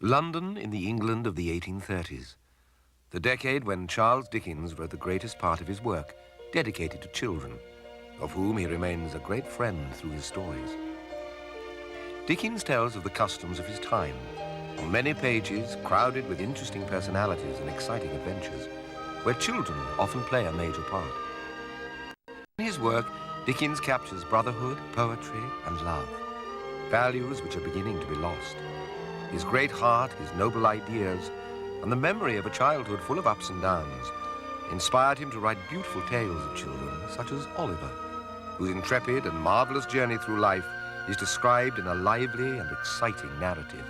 London in the England of the 1830s, the decade when Charles Dickens wrote the greatest part of his work, dedicated to children, of whom he remains a great friend through his stories. Dickens tells of the customs of his time, on many pages crowded with interesting personalities and exciting adventures, where children often play a major part. In his work, Dickens captures brotherhood, poetry, and love, values which are beginning to be lost. His great heart, his noble ideas, and the memory of a childhood full of ups and downs inspired him to write beautiful tales of children, such as Oliver, whose intrepid and marvelous journey through life is described in a lively and exciting narrative.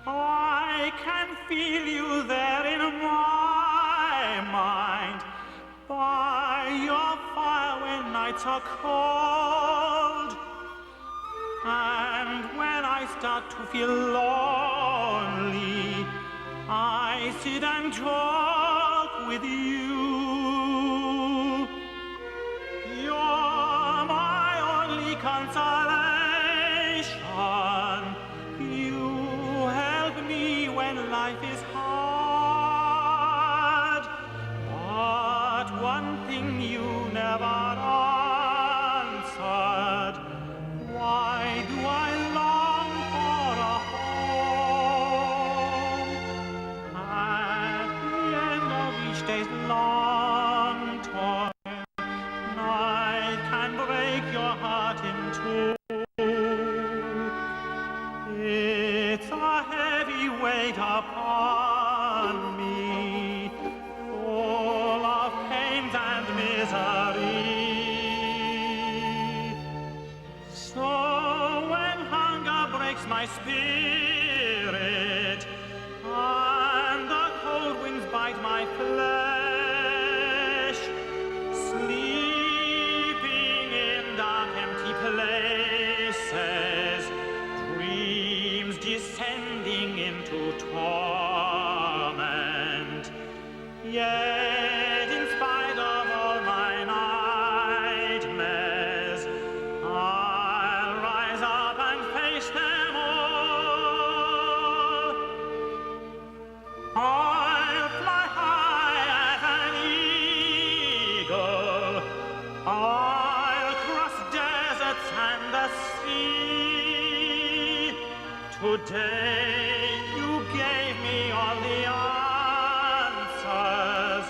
I can feel you there in my mind, by your fire when nights are cold. And when I start to feel lonely, I sit and talk with you. You're my only consolation. You help me when life is hard. But one thing you never answered. Why do I long for a home? At the end of each day's long toil, night can break your heart in two. It's a heavy weight upon me, full of pains and misery. So when hunger breaks my spirit and the cold winds bite my flesh, sleeping in dark empty places, dreams descending into torment, yet in spite of all my nightmares, I'll rise up and face them all. I'll fly high as an eagle. I'll cross deserts and the sea. Today you gave me all the answers.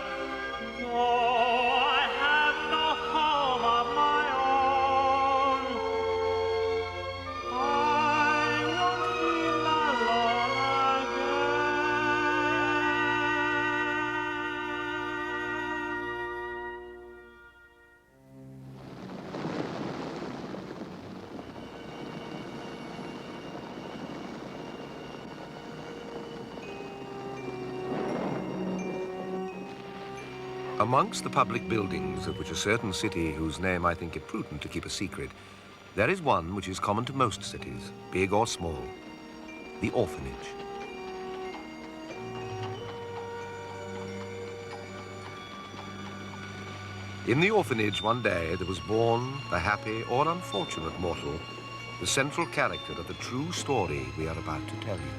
No, I have no home of my own. I won't feel alone Amongst the public buildings of which a certain city, whose name I think it prudent to keep a secret, there is one which is common to most cities, big or small, the orphanage. In the orphanage one day there was born the happy or unfortunate mortal, the central character of the true story we are about to tell you.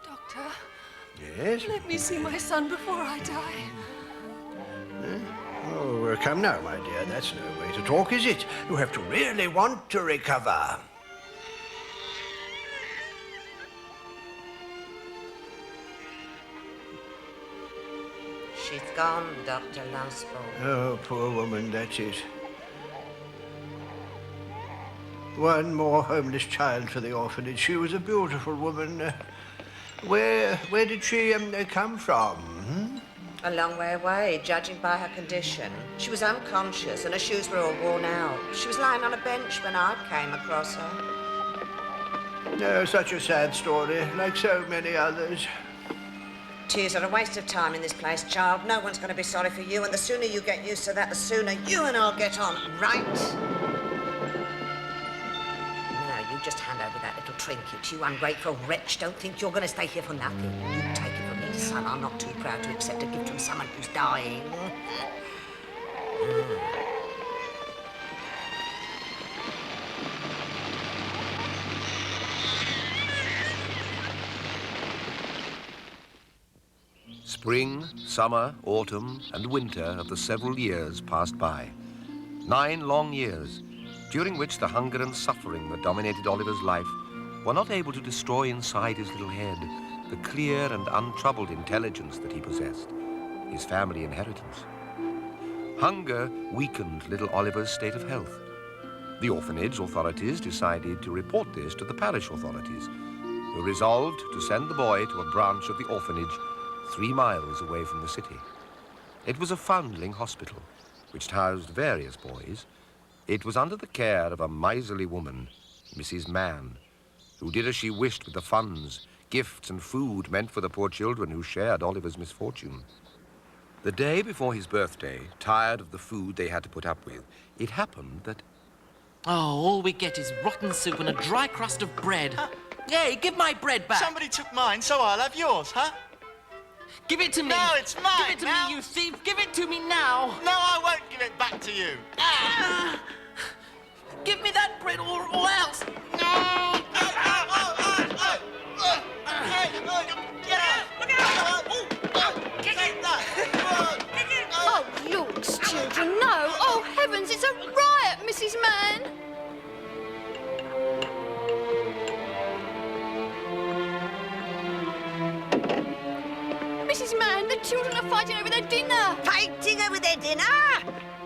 Doctor, Yes? let me see my son before I die. Oh, come now, my dear. That's no way to talk, is it? You have to really want to recover. She's gone, Dr. Lustball. Oh, poor woman, that's it. One more homeless child for the orphanage. She was a beautiful woman. Where did she come from? Hmm? A long way away, judging by her condition. She was unconscious and her shoes were all worn out. She was lying on a bench when I came across her. Oh, such a sad story, like so many others. Tears are a waste of time in this place, child. No one's going to be sorry for you, and the sooner you get used to that, the sooner you and I'll get on, right? Now, you just hand over that little trinket. You ungrateful wretch. Don't think you're going to stay here for nothing. You take it from me, son. I'm not too proud to accept a gift from someone who's dying. Spring, summer, autumn, and winter of the several years passed by. 9 long years, during which the hunger and suffering that dominated Oliver's life were not able to destroy inside his little head the clear and untroubled intelligence that he possessed, his family inheritance. Hunger weakened little Oliver's state of health. The orphanage authorities decided to report this to the parish authorities, who resolved to send the boy to a branch of the orphanage 3 miles away from the city. It was a foundling hospital, which housed various boys. It was under the care of a miserly woman, Mrs. Mann, who did as she wished with the funds, gifts, and food meant for the poor children who shared Oliver's misfortune. The day before his birthday, tired of the food they had to put up with, it happened that... Oh, all we get is rotten soup and a dry crust of bread. Hey, give my bread back. Somebody took mine, so I'll have yours, huh? Give it to me. No, it's mine. Give it to now. me, you thief. Give it to me now. No, I won't give it back to you. Give me that bread or else. No! Oh, looks, children, no. Oh, heavens, it's a riot, Mrs. Mann. Mrs. Mann, the children are fighting over their dinner. Fighting over their dinner?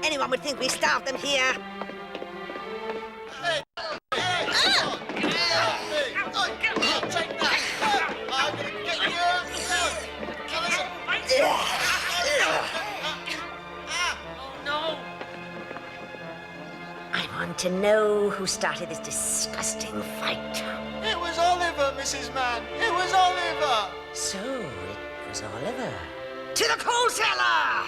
Anyone would think we starved them here. I want to know who started this disgusting fight. It was Oliver, Mrs. Mann. It was Oliver. So, it was Oliver. To the coal cellar!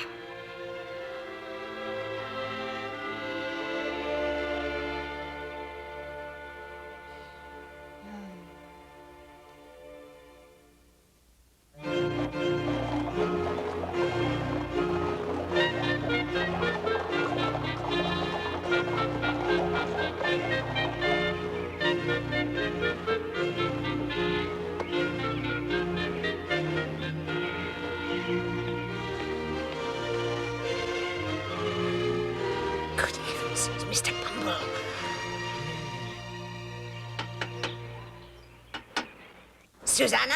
Good heavens, it's Mr. Bumble. Susanna!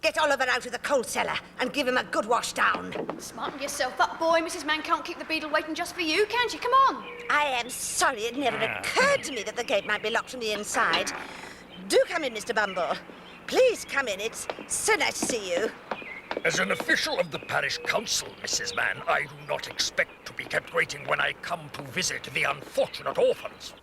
Get Oliver out of the coal cellar and give him a good wash down. Smarten yourself up, boy. Mrs. Mann can't keep the beadle waiting just for you, can she? Come on. I am sorry it never occurred to me that the gate might be locked from the inside. Do come in, Mr. Bumble. Please come in. It's so nice to see you. As an official of the parish council, Mrs. Mann, I do not expect to be kept waiting when I come to visit the unfortunate orphans.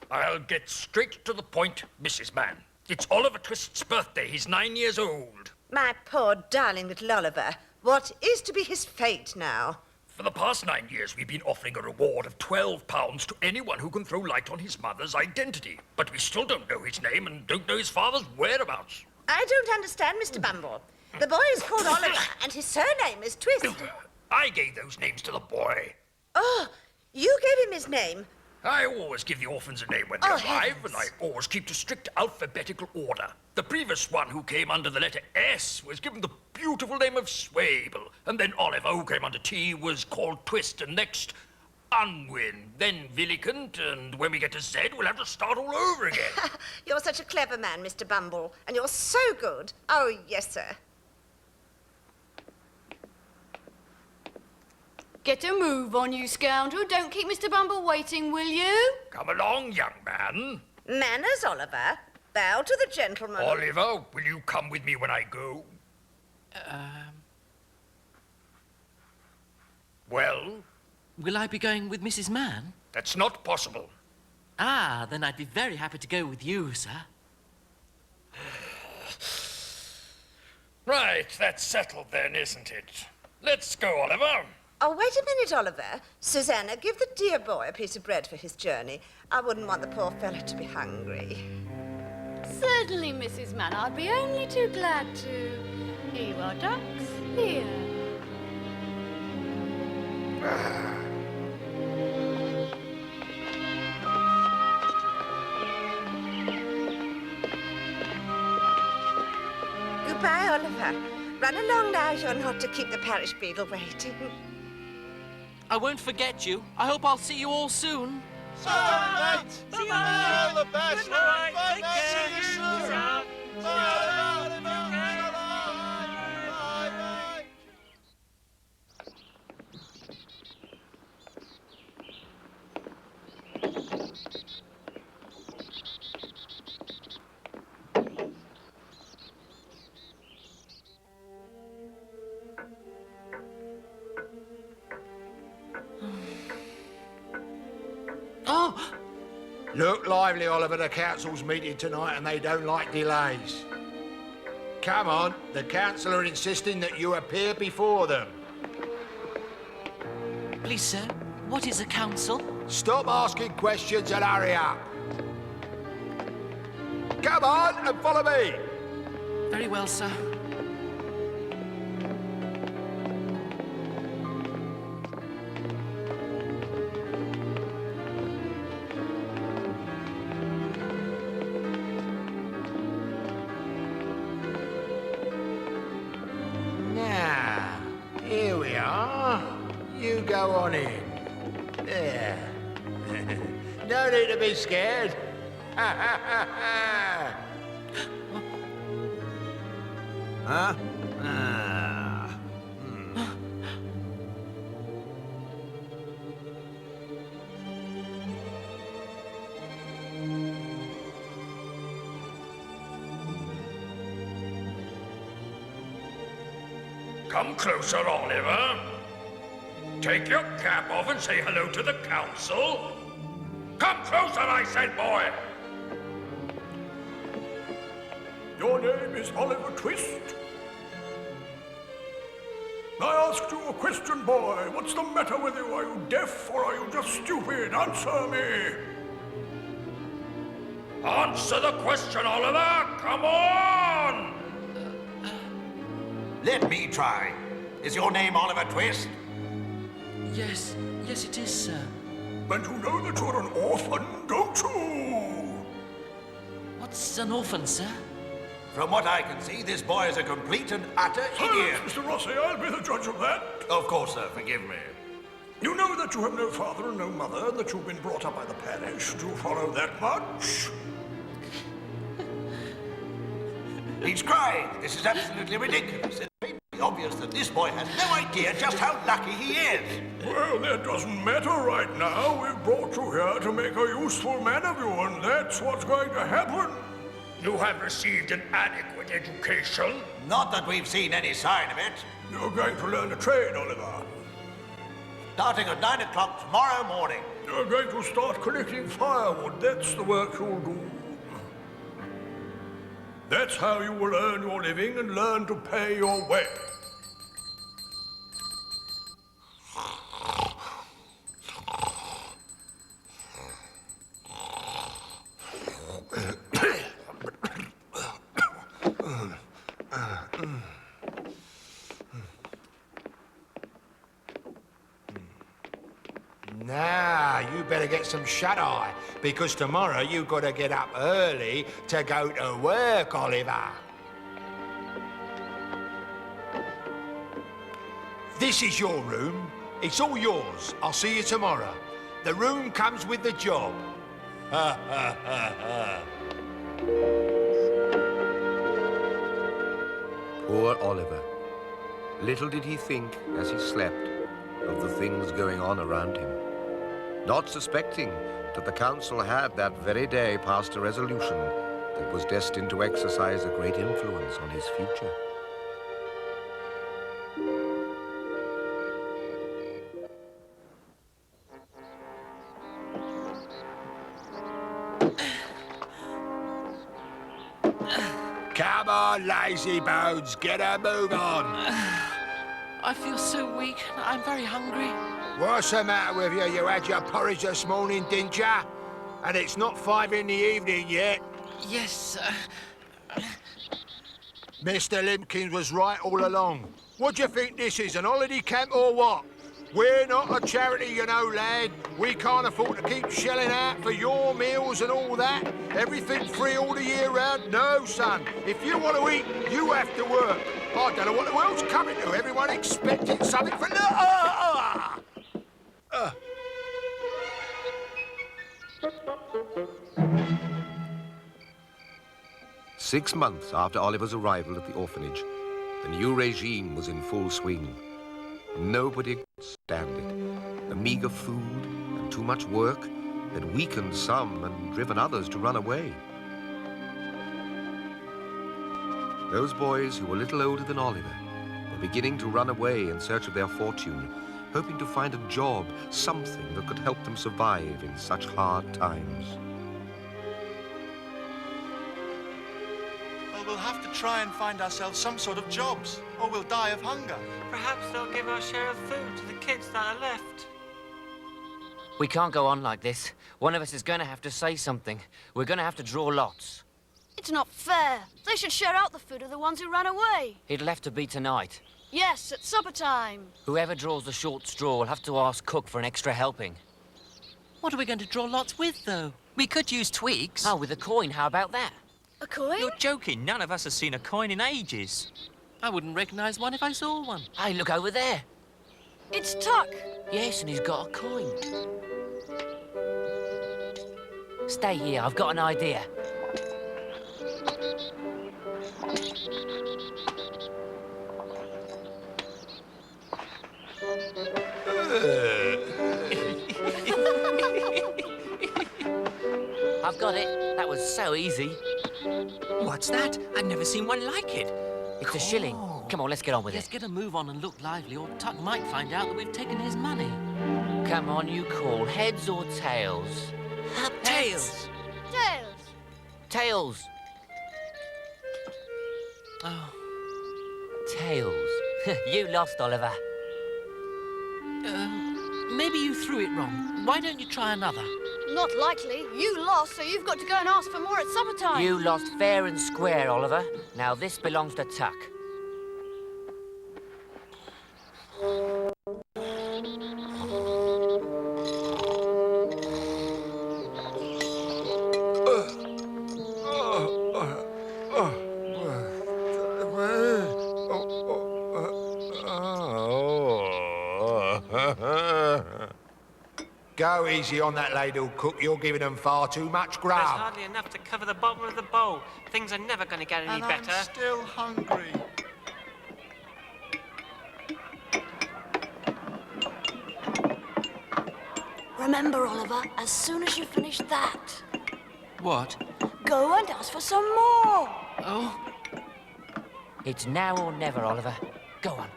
I'll get straight to the point, Mrs. Mann. It's Oliver Twist's birthday. He's 9 years old. My poor darling little Oliver. What is to be his fate now? For the past 9 years, we've been offering a reward of £12 to anyone who can throw light on his mother's identity. But we still don't know his name and don't know his father's whereabouts. I don't understand, Mr. Bumble. The boy is called Oliver, and his surname is Twist. I gave those names to the boy. Oh, you gave him his name? I always give the orphans a name when they Oh, arrive, heavens. and I always keep to strict alphabetical order. The previous one, who came under the letter S, was given the beautiful name of Swable, and then Oliver, who came under T, was called Twist, and next Unwin, then Villicant, and when we get to Z, we'll have to start all over again. You're such a clever man, Mr. Bumble, and you're so good. Oh, yes, sir. Get a move on, you scoundrel. Don't keep Mr. Bumble waiting, will you? Come along, young man. Manners, Oliver. Bow to the gentleman. Oliver, will you come with me when I go? Well, Will I be going with Mrs. Mann? that's not possible. Ah, then I'd be very happy to go with you, sir. Right, that's settled then, isn't it? Let's go, Oliver. Oh, wait a minute, Oliver. Susanna, give the dear boy a piece of bread for his journey. I wouldn't want the poor fellow to be hungry. Certainly, Mrs. Mann. I'd be only too glad to. Here you are, ducks. Here. Goodbye, Oliver. Run along now, you're not to keep the parish beadle waiting. I won't forget you. I hope I'll see you all soon. So long, mate. See you All the best. Good night. Bye, Take mate. care. See you soon. Ta-ra. Bye, Oliver. Okay. Bye, bye. Oh, Look lively, Oliver. The council's meeting tonight and they don't like delays. Come on, the council are insisting that you appear before them. please, sir. What is a council? Stop asking questions and hurry up. Come on and follow me. Very well, sir. Now, here we are. You go on in. There. No need to be scared. Huh? Ah. Come closer, Oliver. Take your cap off and say hello to the council. Come closer, I said, boy. Your name is Oliver Twist? I asked you a question, boy. What's the matter with you? Are you deaf or are you just stupid? Answer me. Answer the question, Oliver. Come on. Let me try. Is your name Oliver Twist? Yes, yes, it is, sir. And you know that you're an orphan, don't you? What's an orphan, sir? From what I can see, this boy is a complete and utter idiot. Silence, Mr. Rossi. I'll be the judge of that. Of course, sir. Forgive me. You know that you have no father and no mother, and that you've been brought up by the parish. Do you follow that much? He's crying. This is absolutely ridiculous. It's very obvious that this boy has no idea just how lucky he is. Well, that doesn't matter right now. We've brought you here to make a useful man of you, and that's what's going to happen. You have received an adequate education. Not that we've seen any sign of it. You're going to learn a trade, Oliver. Starting at 9 o'clock tomorrow morning. You're going to start collecting firewood. That's the work you'll do. That's how you will earn your living and learn to pay your way. Now, you better get some shut-eye, because tomorrow you've got to get up early to go to work, Oliver. This is your room. It's all yours. I'll see you tomorrow. The room comes with the job. Ha, ha, ha, ha. Poor Oliver. Little did he think, as he slept, of the things going on around him. Not suspecting that the council had that very day passed a resolution that was destined to exercise a great influence on his future. Come on, lazy bones, get a move on. I feel so weak. I'm very hungry. What's the matter with you? You had your porridge this morning, didn't ya? And it's not 5 in the evening yet. Yes, sir. Mr. Limpkins was right all along. What do you think this is, an holiday camp or what? We're not a charity, you know, lad. We can't afford to keep shelling out for your meals and all that. Everything's free all the year round. No, son. If you want to eat, you have to work. I don't know what the world's coming to. Everyone expecting something for... 6 months after Oliver's arrival at the orphanage, the new regime was in full swing. Nobody could stand it. The meager food and too much work had weakened some and driven others to run away. Those boys who were little older than Oliver were beginning to run away in search of their fortune, hoping to find a job, something that could help them survive in such hard times. Well, we'll have to try and find ourselves some sort of jobs, or we'll die of hunger. Perhaps they'll give our share of food to the kids that are left. We can't go on like this. One of us is going to have to say something. We're going to have to draw lots. It's not fair. They should share out the food of the ones who ran away. It'll have to be tonight. Yes, at supper time. Whoever draws the short straw will have to ask Cook for an extra helping. What are we going to draw lots with, though? We could use twigs. Oh, with a coin, how about that? A coin? You're joking. None of us has seen a coin in ages. I wouldn't recognise one if I saw one. Hey, look over there. It's Tuck. Yes, and he's got a coin. Stay here, I've got an idea. I've got it. That was so easy. What's that? I've never seen one like it. It's a shilling. Come on, let's get on with Let's it. get a move on and look lively, or Tuck might find out that we've taken his money. Come on, you call. Heads or tails? Tails. Tails. Tails. Oh. Tails. You lost, Oliver. Maybe you threw it wrong. Why don't you try another? Not likely. You lost, so you've got to go and ask for more at supper time. You lost fair and square, Oliver. Now this belongs to Tuck. Go easy on that ladle, Cook. You're giving them far too much grub. There's hardly enough to cover the bottom of the bowl. Things are never going to get any And better. I'm still hungry. Remember, Oliver, as soon as you finish that, What? go and ask for some more. Oh, It's now or never, Oliver. Go on.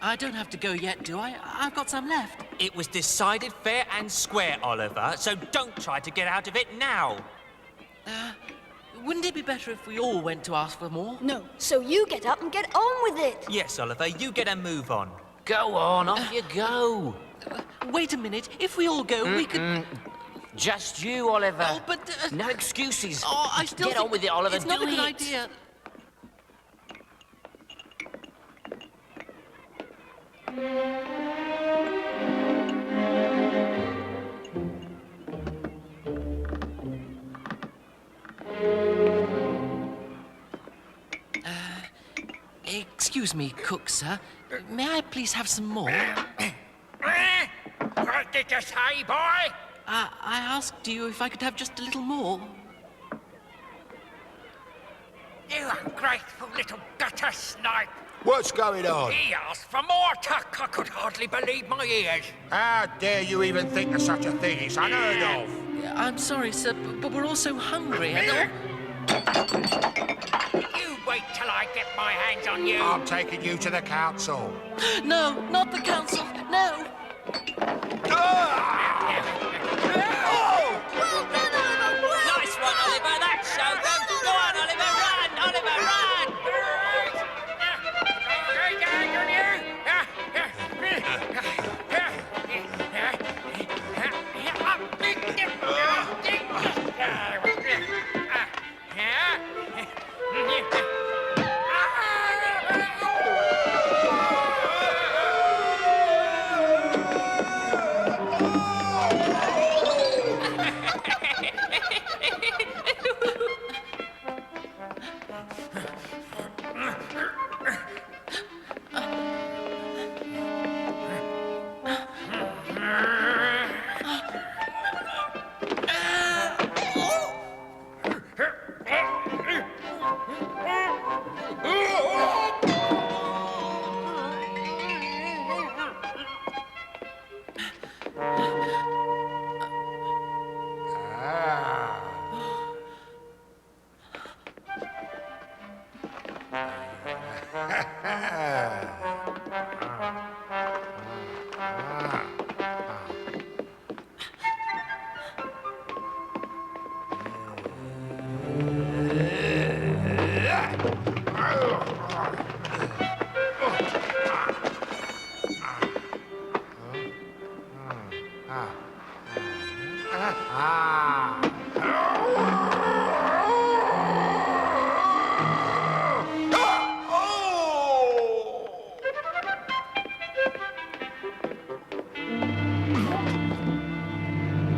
I don't have to go yet, do I? I've got some left. It was decided fair and square, Oliver, so don't try to get out of it now. Wouldn't it be better if we all went to ask for more? No, so you get up and get on with it. Yes, Oliver, you get a move on. Go on, off you go. Wait a minute. If we all go, we could... Just you, Oliver. Oh, but... No excuses. Oh, I still Get think on with it, Oliver. It's not Do a good it. idea. Excuse me, cook, sir. May I please have some more? What did you say, boy? I asked you if I could have just a little more. You ungrateful little gutter snipe. What's going on? He asked for more, Tuck. I could hardly believe my ears. How dare you even think of such a thing? It's unheard of. I'm sorry, sir, but we're all so hungry. And You wait till I get my hands on you. I'm taking you to the council. No, not the council. No. Well done, Oliver. Well Nice one, Oliver. That showed them. Go on, Oliver, run! Oliver, run!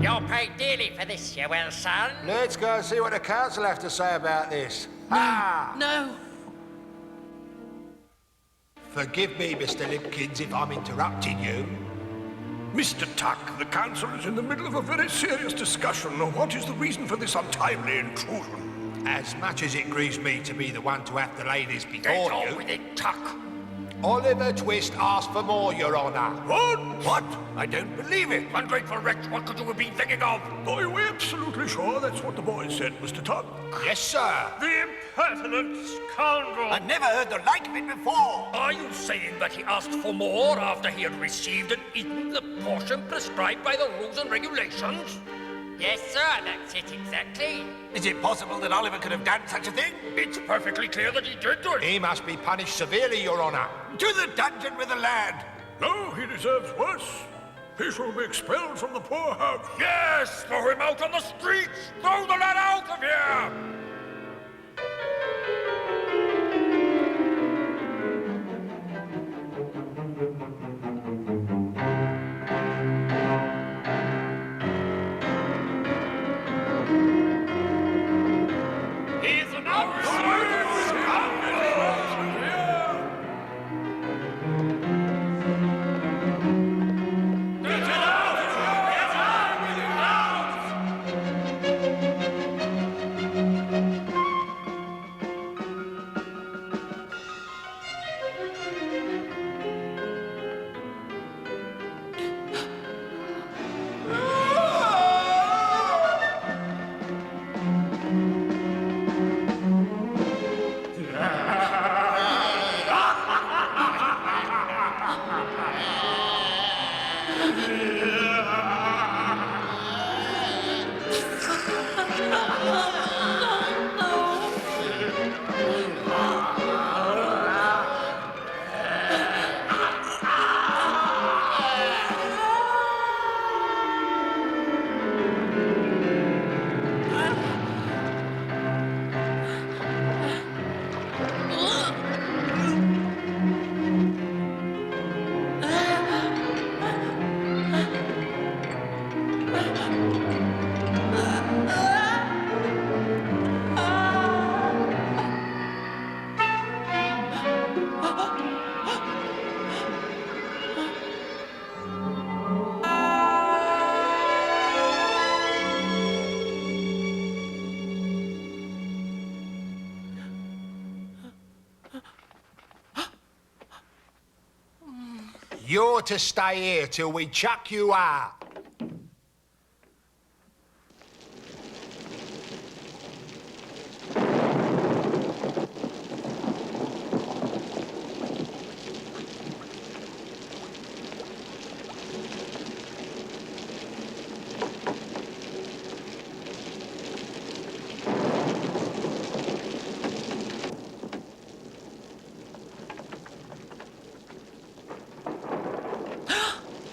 You'll pay dearly for this, you will, son. Let's go and see what the council have to say about this. No. Forgive me, Mr. Limpkins, if I'm interrupting you. Mr. Tuck, the council is in the middle of a very serious discussion on what is the reason for this untimely intrusion. As much as it grieves me to be the one to have to lay this before you... Get on with it, Tuck. Oliver Twist asked for more, Your Honour. What? I don't believe it. Ungrateful wretch, what could you have been thinking of? Are you absolutely sure that's what the boy said, Mr. Tuck? Yes, sir. The impertinent scoundrel! I've never heard the like of it before. Are you saying that he asked for more after he had received and eaten the portion prescribed by the rules and regulations? Yes, sir, that's it exactly. Is it possible that Oliver could have done such a thing? It's perfectly clear that he did do it. He must be punished severely, Your Honour. To the dungeon with the lad. No, he deserves worse. He shall be expelled from the poorhouse. Yes, throw him out on the streets! Throw the lad out of here! He's an You're to stay here till we chuck you out.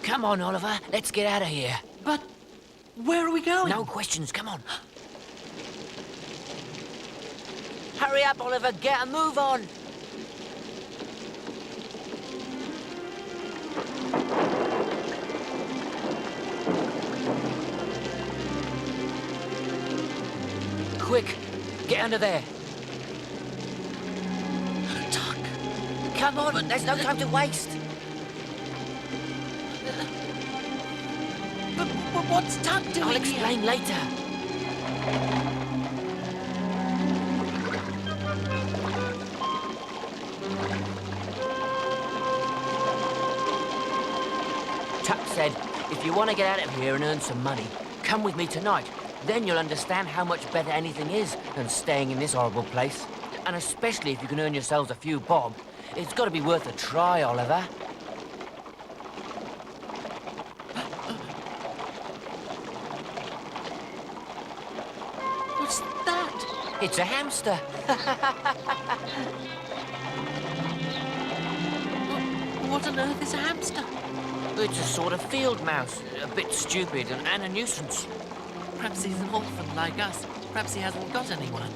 Come on, Oliver. Let's get out of here. But where are we going? No questions. Come on. Hurry up, Oliver. Get a move on. Quick. Get under there. Tuck. Come on. There's no time to waste. But what's Tuck doing I'll explain later. Tuck said, if you want to get out of here and earn some money, come with me tonight. Then you'll understand how much better anything is than staying in this horrible place. And especially if you can earn yourselves a few bob. It's got to be worth a try, Oliver. What's that? It's a hamster. What on earth is a hamster? It's a sort of field mouse, a bit stupid and a nuisance. Perhaps he's an orphan like us. Perhaps he hasn't got anyone.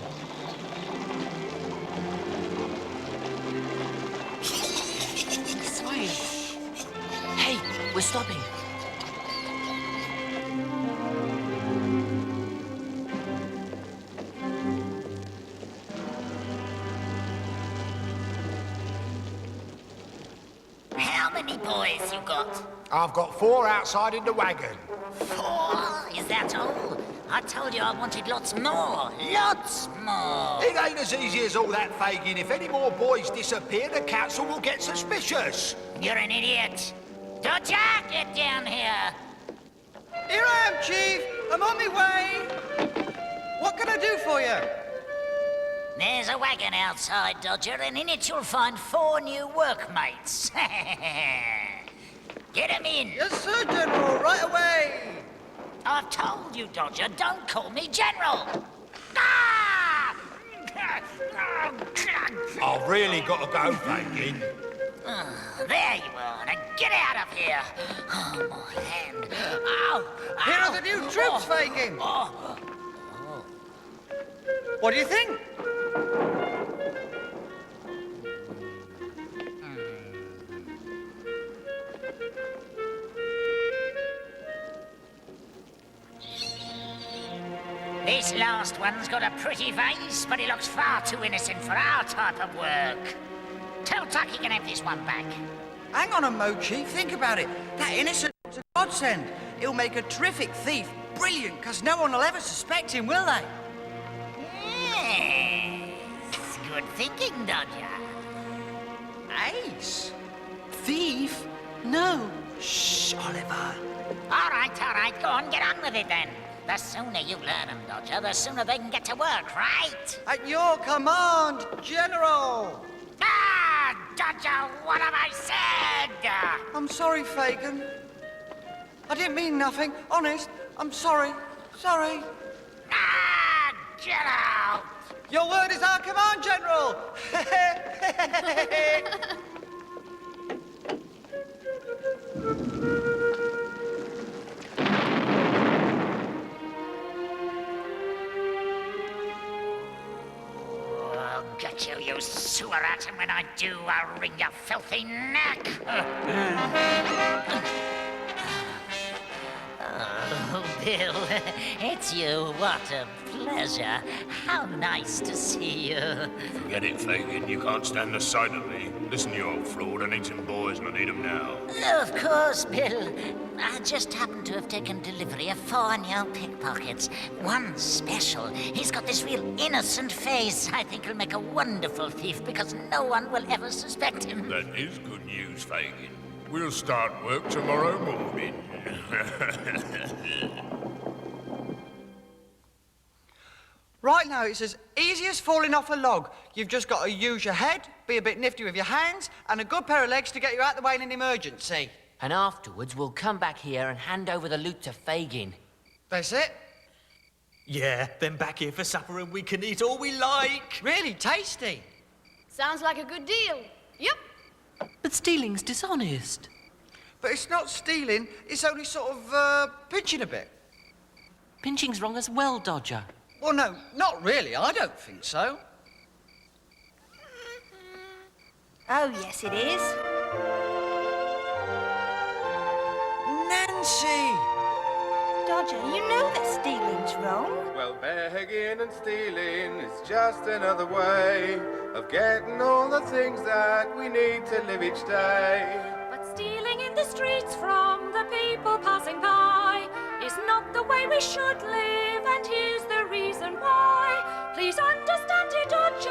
Sweet. Hey, we're stopping. How many boys you got? I've got 4 outside in the wagon. 4? Is that all? I told you I wanted lots more. Lots more. It ain't as easy as all that, Fagin. If any more boys disappear, the council will get suspicious. You're an idiot. Dodger, get down here. Here I am, Chief. I'm on my way. What can I do for you? There's a wagon outside, Dodger, and in it you'll find 4 new workmates. Get 'em in. Yes, sir, General. Right away. I've told you, Dodger, don't call me General. Ah! I've really got to go, Fagin. There you are. Now get out of here. Oh, my hand. Ow! Here are the new troops, Fagin. What do you think? This last one's got a pretty face, but he looks far too innocent for our type of work. Tell Tuck he can have this one back. Hang on a mo, Chief. Think about it. That innocent is a godsend. He'll make a terrific thief. Brilliant, because no one will ever suspect him, will they? Yes. Good thinking, Dodger. Ace? Thief? No. Shh, Oliver. All right. Go on, get on with it then. The sooner you learn them, Dodger, the sooner they can get to work, right? At your command, General. Ah, Dodger, what have I said? I'm sorry, Fagin. I didn't mean nothing. Honest. I'm sorry. Sorry. Ah, get out! Your word is our command, General. I'll get you, you sewer rat, and when I do, I'll wring your filthy neck. Oh, Bill, it's you. What a pleasure. How nice to see you. Forget it, Fagin. You can't stand the sight of me. Listen, you old fraud. I need some boys, and I need them now. Of course, Bill. I just happen to have taken delivery of 4 new pickpockets. One special. He's got this real innocent face. I think he'll make a wonderful thief because no one will ever suspect him. That is good news, Fagin. We'll start work tomorrow morning. Right now, it's as easy as falling off a log. You've just got to use your head, be a bit nifty with your hands, and a good pair of legs to get you out the way in an emergency. And afterwards, we'll come back here and hand over the loot to Fagin. That's it? Yeah, then back here for supper and we can eat all we like. Really tasty. Sounds like a good deal. Yep. But stealing's dishonest. But it's not stealing, it's only sort of, pinching a bit. Pinching's wrong as well, Dodger. Well, no, not really. I don't think so. Oh, yes, it is. Nancy! Dodger, you know that stealing's wrong. Well, begging and stealing is just another way of getting all the things that we need to live each day. But stealing in the streets from the people passing by is not the way we should live, and here's the reason why. Please understand, dear Dodger,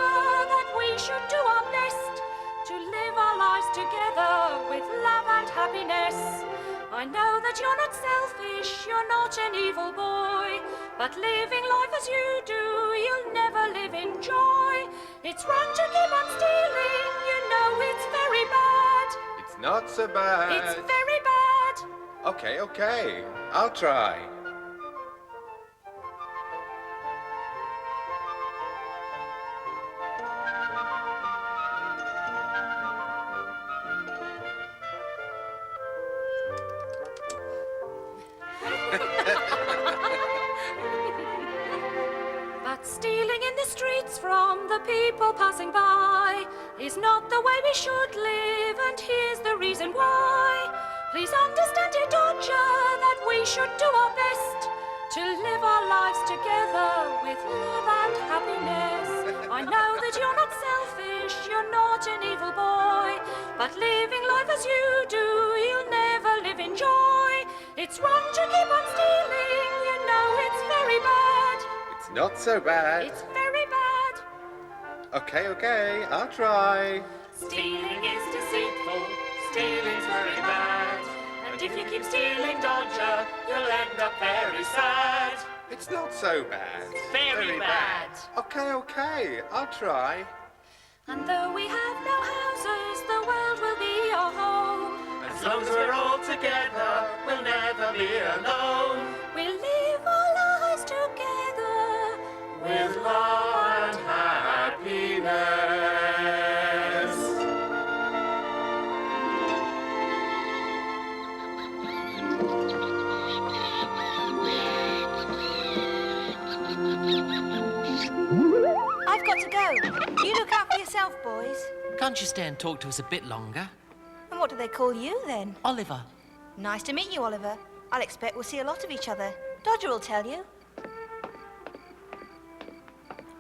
that we should do our best to live our lives together with love and happiness. I know that you're not selfish, you're not an evil boy, but living life as you do, you'll never live in joy. It's wrong to keep on stealing, you know it's very bad. It's not so bad. It's very bad. Okay, I'll try. from the people passing by is not the way we should live, and here's the reason why. Please understand, dear Dodger, that we should do our best to live our lives together with love and happiness. I know that you're not selfish, you're not an evil boy, but living life as you do, you'll never live in joy. It's wrong to keep on stealing, you know it's very bad. It's not so bad. It's very bad. Okay, I'll try. Stealing is deceitful, stealing's very bad. And if you keep stealing, Dodger, you'll end up very sad. It's not so bad. Very bad. Okay, I'll try. And though we have no houses, the world will be our home. As long as we're all together, we'll never be alone. We'll live our lives together With love and happiness. I've got to go. You look out for yourself, boys. Can't you stay and talk to us a bit longer? And what do they call you, then? Oliver. Nice to meet you, Oliver. I'll expect we'll see a lot of each other. Dodger will tell you.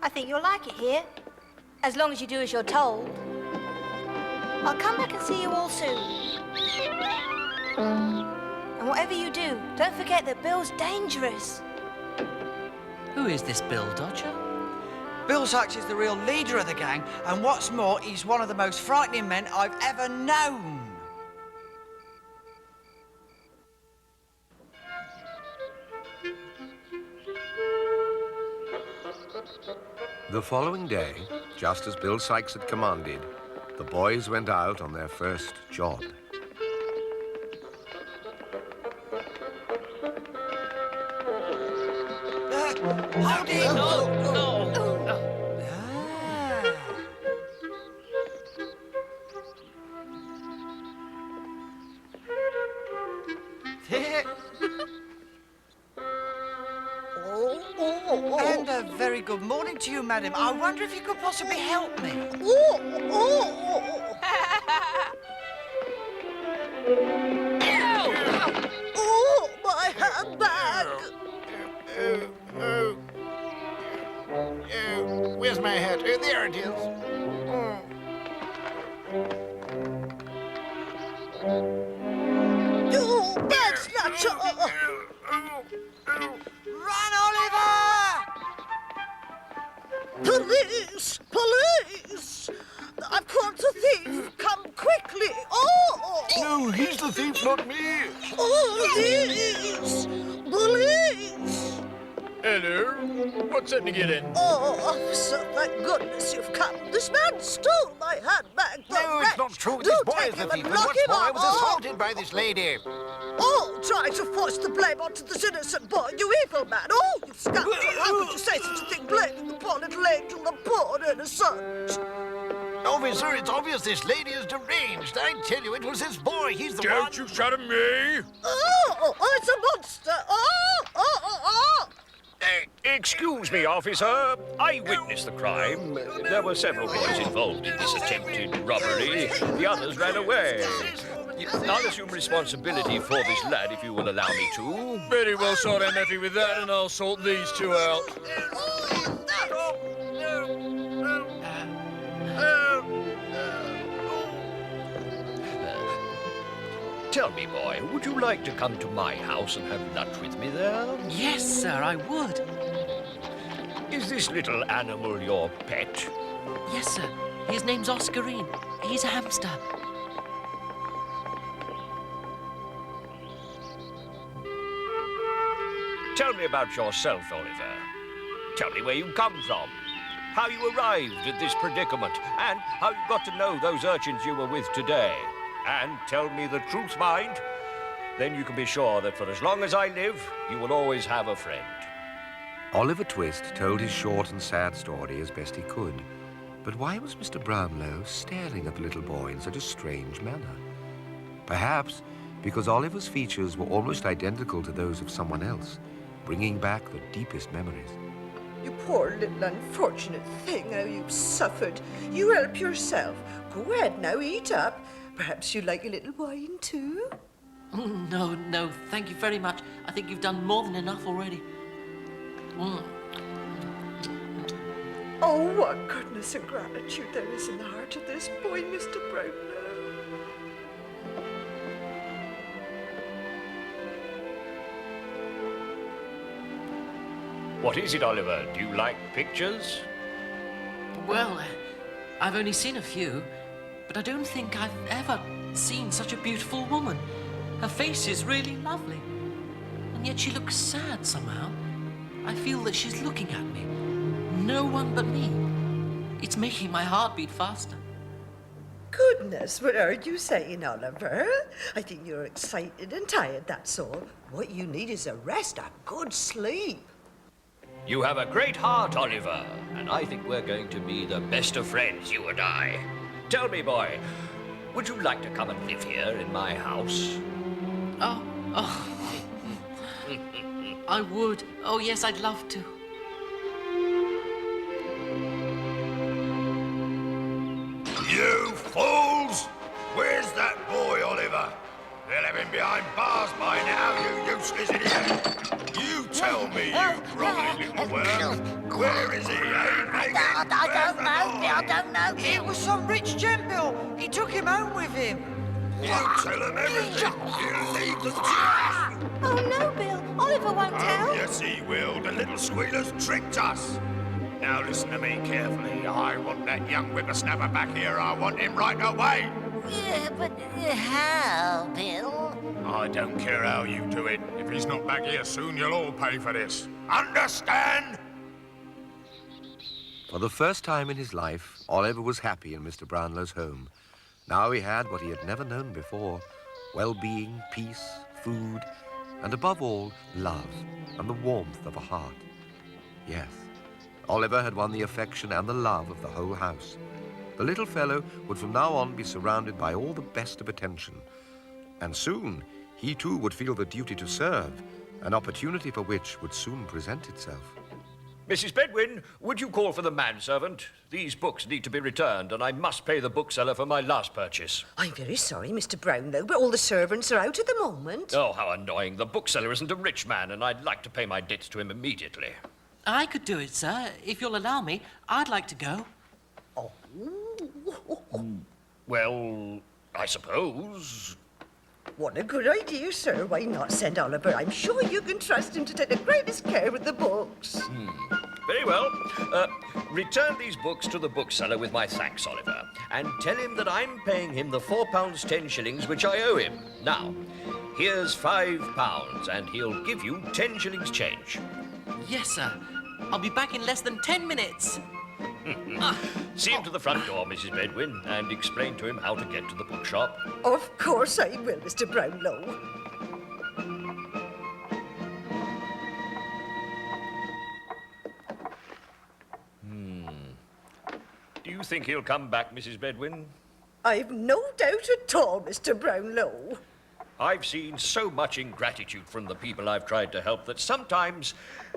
I think you'll like it here, as long as you do as you're told. I'll come back and see you all soon. And whatever you do, don't forget that Bill's dangerous. Who is this Bill, Dodger? Bill Sachs is the real leader of the gang, and what's more, he's one of the most frightening men I've ever known. The following day, just as Bill Sykes had commanded, the boys went out on their first job. Hold it! And a very good morning to you, madam. I wonder if you could possibly help me. Oh, my handbag! Where's my hat? There it is. You bag snatcher! Run, Oliver! Police! Police! I've caught the thief! Come quickly! Oh! No, he's the thief, not me. Police! Police! Hello. What's that to get in? Oh, officer, thank goodness you've come. This man stole my handbag. No, it's not true. This boy is the thief, and what's more, I was assaulted by this lady. Oh, trying to force the blame onto this innocent boy, you evil man. Oh, you scoundrel. How could you say such a thing, blaming the poor little angel, the poor innocent? Officer, it's obvious this lady is deranged. I tell you, it was this boy. He's the one... Don't you shout at me! Oh, it's a monster. Oh! Excuse me, officer. I witnessed the crime. There were several boys involved in this attempted robbery. The others ran away. I'll assume responsibility for this lad if you will allow me to. Very well, sort out Effie with that, and I'll sort these two out. Tell me, boy, would you like to come to my house and have lunch with me there? Yes, sir, I would. Is this little animal your pet? Yes, sir. His name's Oscarine. He's a hamster. Tell me about yourself, Oliver. Tell me where you come from, how you arrived at this predicament, and how you got to know those urchins you were with today. And tell me the truth, mind. Then you can be sure that for as long as I live, you will always have a friend. Oliver Twist told his short and sad story as best he could. But why was Mr. Brownlow staring at the little boy in such a strange manner? Perhaps because Oliver's features were almost identical to those of someone else, bringing back the deepest memories. You poor little unfortunate thing, how you've suffered. You help yourself. Go ahead now, eat up. Perhaps you'd like a little wine too? No, no, thank you very much. I think you've done more than enough already. Oh, what goodness and gratitude there is in the heart of this boy, Mr. Brownlow. What is it, Oliver? Do you like pictures? Well, I've only seen a few, but I don't think I've ever seen such a beautiful woman. Her face is really lovely, and yet she looks sad somehow. I feel that she's looking at me. No one but me. It's making my heart beat faster. Goodness, what are you saying, Oliver? I think you're excited and tired, that's all. What you need is a rest, a good sleep. You have a great heart, Oliver, and I think we're going to be the best of friends, you and I. Tell me, boy, would you like to come and live here in my house? Oh. I would. Oh, yes, I'd love to. You fools! Where's that boy, Oliver? They'll have him behind bars by now, you useless idiot. You tell me, you grovelly little worm. Where is he, eh, Megan? I don't know. It was some rich gent, Bill. He took him home with him. You tell him everything. He'll leave the truth. Oh, no, Bill. Oliver won't tell. Oh, yes, he will. The little squealer's tricked us. Now listen to me carefully. I want that young whippersnapper back here. I want him right away. Yeah, but how, Bill? I don't care how you do it. If he's not back here soon, you'll all pay for this. Understand? For the first time in his life, Oliver was happy in Mr. Brownlow's home. Now he had what he had never known before: well-being, peace, food, and above all, love and the warmth of a heart. Yes, Oliver had won the affection and the love of the whole house. The little fellow would from now on be surrounded by all the best of attention. And soon, he too would feel the duty to serve, an opportunity for which would soon present itself. Mrs. Bedwin, would you call for the manservant? These books need to be returned, and I must pay the bookseller for my last purchase. I'm very sorry, Mr. Brownlow, but all the servants are out at the moment. Oh, how annoying. The bookseller isn't a rich man, and I'd like to pay my debts to him immediately. I could do it, sir. If you'll allow me, I'd like to go. Well, I suppose. What a good idea, sir. Why not send Oliver? I'm sure you can trust him to take the greatest care of the books. Very well. Return these books to the bookseller with my thanks, Oliver, and tell him that I'm paying him the £4 10 shillings which I owe him. Now, here's £5, and he'll give you 10 shillings change. Yes, sir. I'll be back in less than 10 minutes. See him to the front door, Mrs. Bedwin, and explain to him how to get to the bookshop. Of course I will, Mr. Brownlow. Do you think he'll come back, Mrs. Bedwin? I've no doubt at all, Mr. Brownlow. I've seen so much ingratitude from the people I've tried to help that sometimes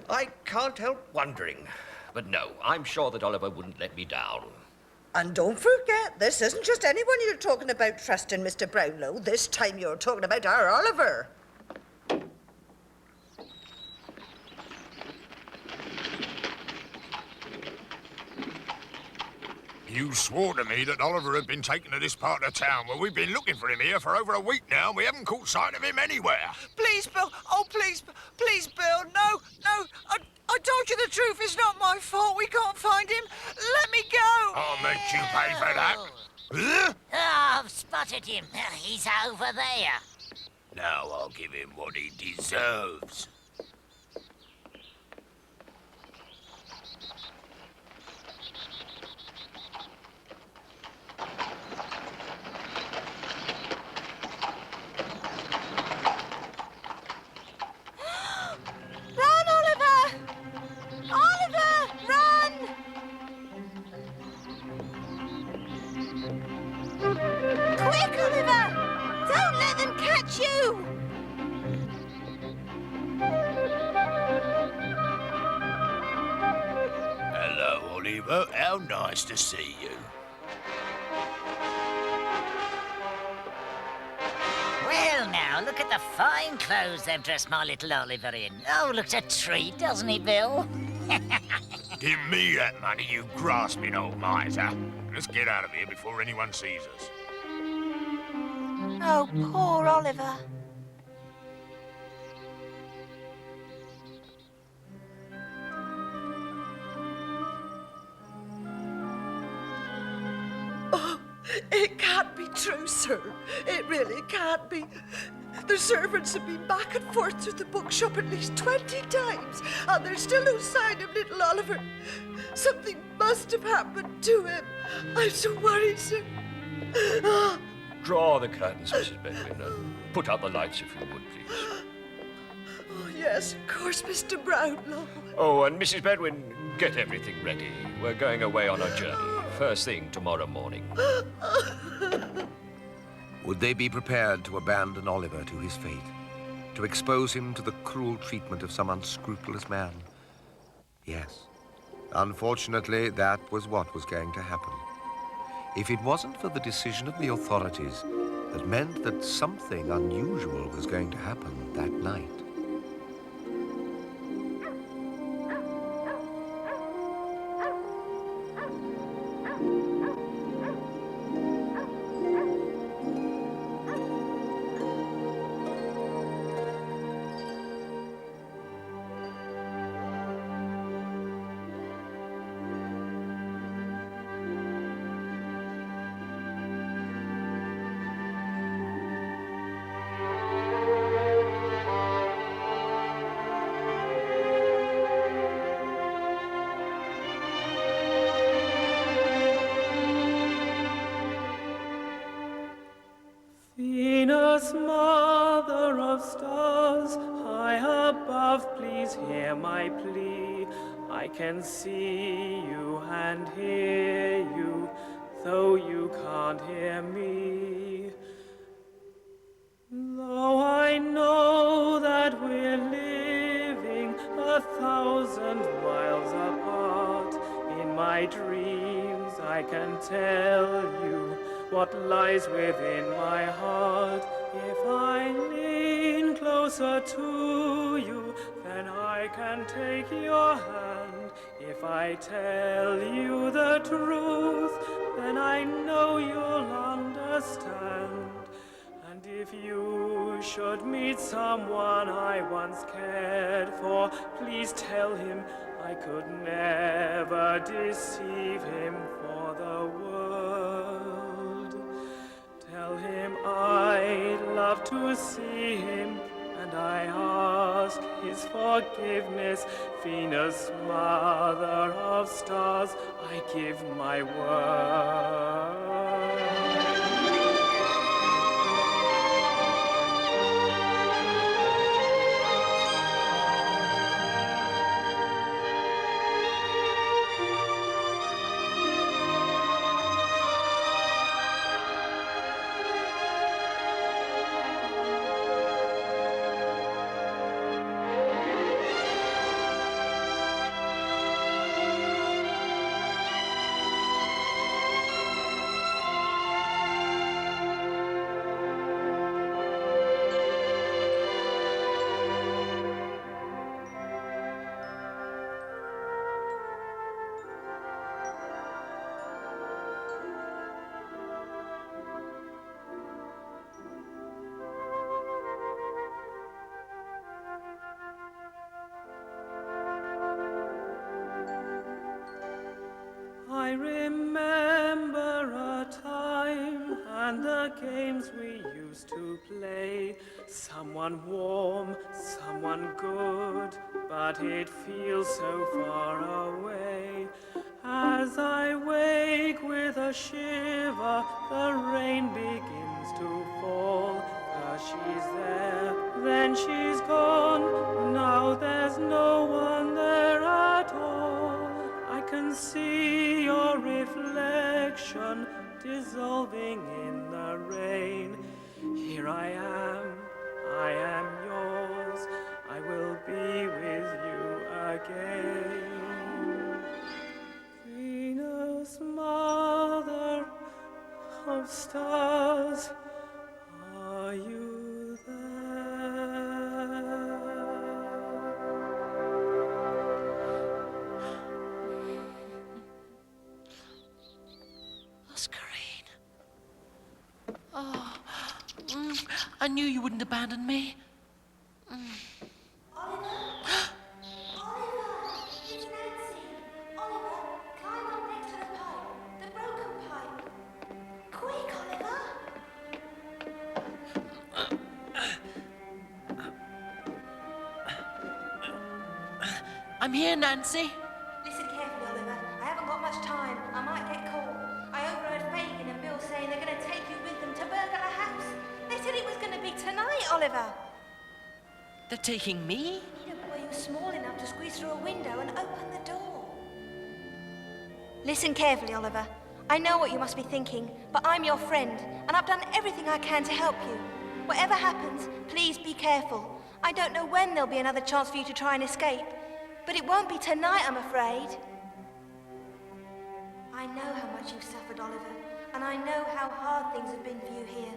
I can't help wondering. But no, I'm sure that Oliver wouldn't let me down. And don't forget, this isn't just anyone you're talking about trusting, Mr. Brownlow. This time you're talking about our Oliver. You swore to me that Oliver had been taken to this part of town. Well, we've been looking for him here for over a week now, and we haven't caught sight of him anywhere. Please, Bill. Oh, please, Bill. No. I told you the truth. It's not my fault. We can't find him. Let me go. I'll make you pay for that. Oh, I've spotted him. He's over there. Now I'll give him what he deserves. Run, Oliver! Oliver, run! Quick, Oliver! Don't let them catch you! Oliver. How nice to see you. Well, now, look at the fine clothes they've dressed my little Oliver in. Oh, looks a treat, doesn't he, Bill? Give me that money, you grasping old miser. Let's get out of here before anyone sees us. Oh, poor Oliver. Oh, it can't be true, sir. It really can't be. The servants have been back and forth to the bookshop at least 20 times, and there's still no sign of little Oliver. Something must have happened to him. I'm so worried, sir. Draw the curtains, Mrs. Bedwin, and put out the lights if you would, please. Oh, yes, of course, Mr. Brownlow. Oh, and Mrs. Bedwin, get everything ready. We're going away on a journey. First thing tomorrow morning. Would they be prepared to abandon Oliver to his fate? To expose him to the cruel treatment of some unscrupulous man? Yes. Unfortunately, that was what was going to happen. If it wasn't for the decision of the authorities that meant that something unusual was going to happen that night. Venus, mother of stars, high above, please hear my plea. I can see you and hear you, though you can't hear me. Though I know that we're living 1,000 miles apart, in my dreams I can tell you what lies within my heart. If I lean closer to you, then I can take your hand. If I tell you the truth, then I know you'll understand. And if you should meet someone I once cared for, please tell him I could never deceive him for the world. Tell him I'd love to see him, and I ask his forgiveness. Venus, mother of stars, I give my word. I remember a time and the games we used to play. Someone warm, someone good, but it feels so far away. As I wake with a shiver, the rain begins to fall. First she's there, then she's gone. Now there's no one there at all. I can see your reflection dissolving in the rain. Here I am yours, I will be with you again. of stars, are you there? Oscarine. Oh, I knew you wouldn't abandon me. I'm here, Nancy. Listen carefully, Oliver. I haven't got much time. I might get caught. I overheard Fagin and Bill saying they're going to take you with them to burgle a house. They said it was going to be tonight, Oliver. They're taking me? Need a boy who's small enough to squeeze through a window and open the door. Listen carefully, Oliver. I know what you must be thinking, but I'm your friend, and I've done everything I can to help you. Whatever happens, please be careful. I don't know when there'll be another chance for you to try and escape, but it won't be tonight, I'm afraid. I know how much you've suffered, Oliver, and I know how hard things have been for you here,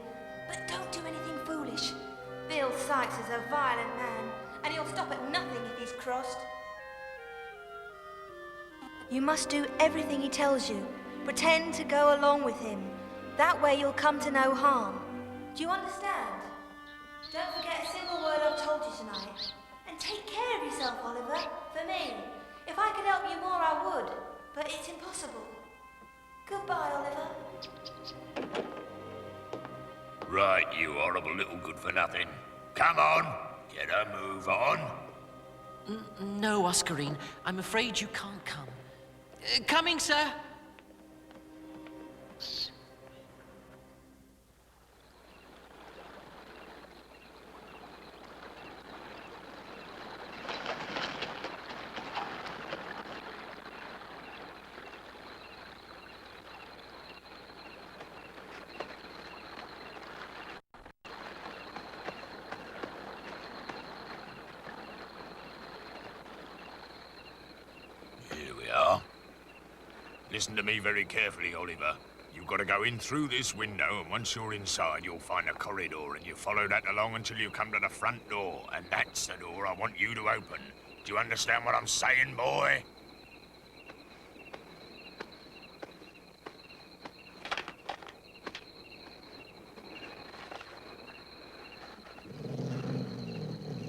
but don't do anything foolish. Bill Sykes is a violent man, and he'll stop at nothing if he's crossed. You must do everything he tells you. Pretend to go along with him. That way you'll come to no harm. Do you understand? Don't forget a single word I've told you tonight. And take care of yourself, Oliver, for me. If I could help you more, I would. But it's impossible. Goodbye, Oliver. Right, you horrible little good-for-nothing. Come on, get a move on. No, Oscarine. I'm afraid you can't come. Coming, sir. Here we are. Listen to me very carefully, Oliver. You've got to go in through this window, and once you're inside, you'll find a corridor, and you follow that along until you come to the front door, and that's the door I want you to open. Do you understand what I'm saying, boy?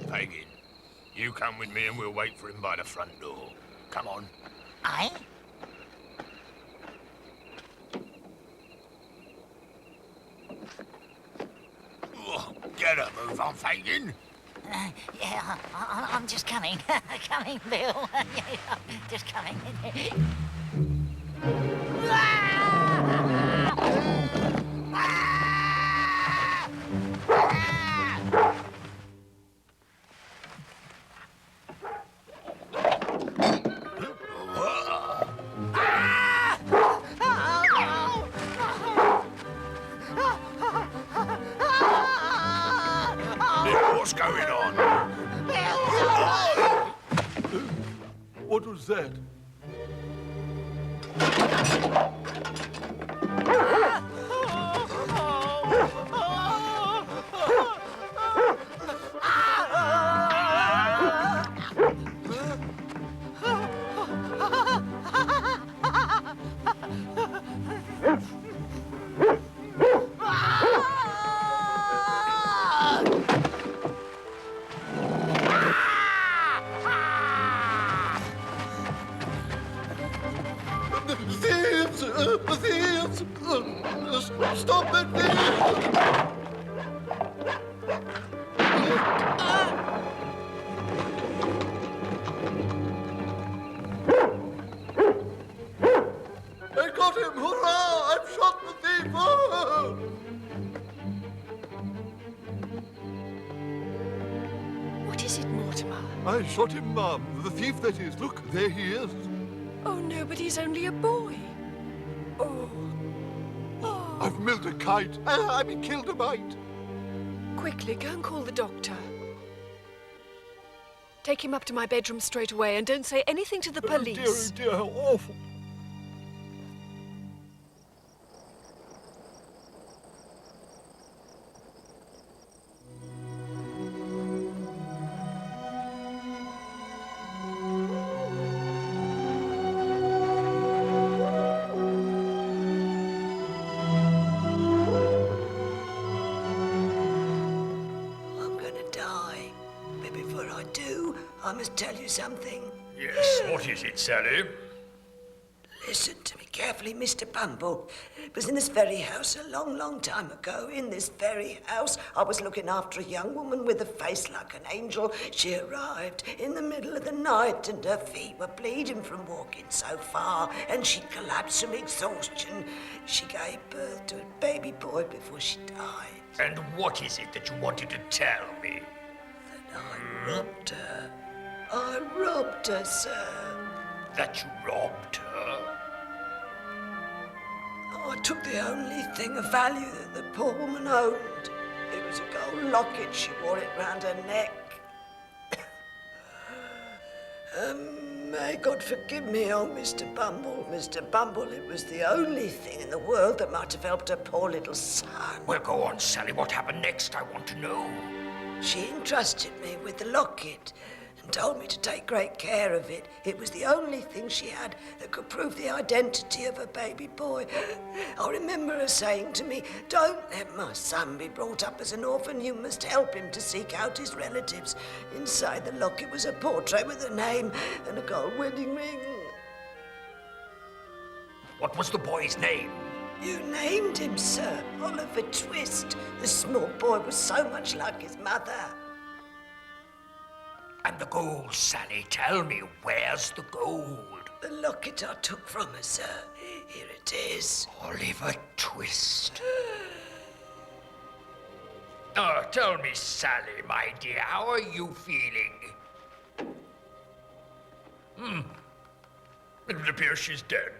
Fagin, you come with me and we'll wait for him by the front door. Come on. Aye? Oh, get a move on, Fagin. Yeah, I'm just coming. Coming, Bill. Just coming. What's going on? What was that? Thieves! Stop it, I got him! Hurrah! I've shot the thief! Oh! What is it, Mortimer? I shot him, Mum. The thief, that is. Look, there he is. Oh, no, but he's only a boy. Oh. Oh. I've milled a kite. I mean, killed a mite. Quickly, go and call the doctor. Take him up to my bedroom straight away and don't say anything to the police. Oh, dear, how awful. must tell you something. Yes, what is it, Sally? Listen to me carefully, Mr. Bumble. It was in this very house a long, long time ago. In this very house, I was looking after a young woman with a face like an angel. She arrived in the middle of the night and her feet were bleeding from walking so far and she collapsed from exhaustion. She gave birth to a baby boy before she died. And what is it that you wanted to tell me? That I robbed her. I robbed her, sir. That you robbed her? I took the only thing of value that the poor woman owned. It was a gold locket. She wore it round her neck. May God forgive me, oh, Mr. Bumble. Mr. Bumble, it was the only thing in the world that might have helped her poor little son. Well, go on, Sally. What happened next? I want to know. She entrusted me with the locket and told me to take great care of it. It was the only thing she had that could prove the identity of her baby boy. I remember her saying to me, "Don't let my son be brought up as an orphan. You must help him to seek out his relatives." Inside the locket was a portrait with a name and a gold wedding ring. What was the boy's name? You named him, sir. Oliver Twist. The small boy was so much like his mother. And the gold, Sally. Tell me, where's the gold? The locket I took from her, sir. Here it is. Oliver Twist. Oh, tell me, Sally, my dear, how are you feeling? It would appear she's dead.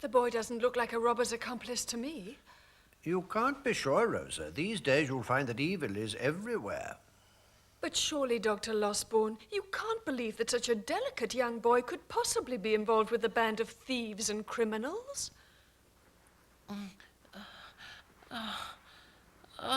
The boy doesn't look like a robber's accomplice to me. You can't be sure, Rosa. These days you'll find that evil is everywhere. But surely, Dr. Losborn, you can't believe that such a delicate young boy could possibly be involved with a band of thieves and criminals?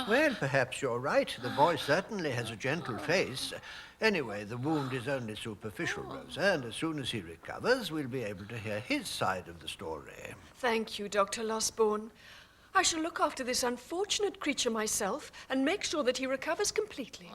Well, perhaps you're right. The boy certainly has a gentle face. Anyway, the wound is only superficial, Rosa, and as soon as he recovers, we'll be able to hear his side of the story. Thank you, Dr. Losborn. I shall look after this unfortunate creature myself and make sure that he recovers completely.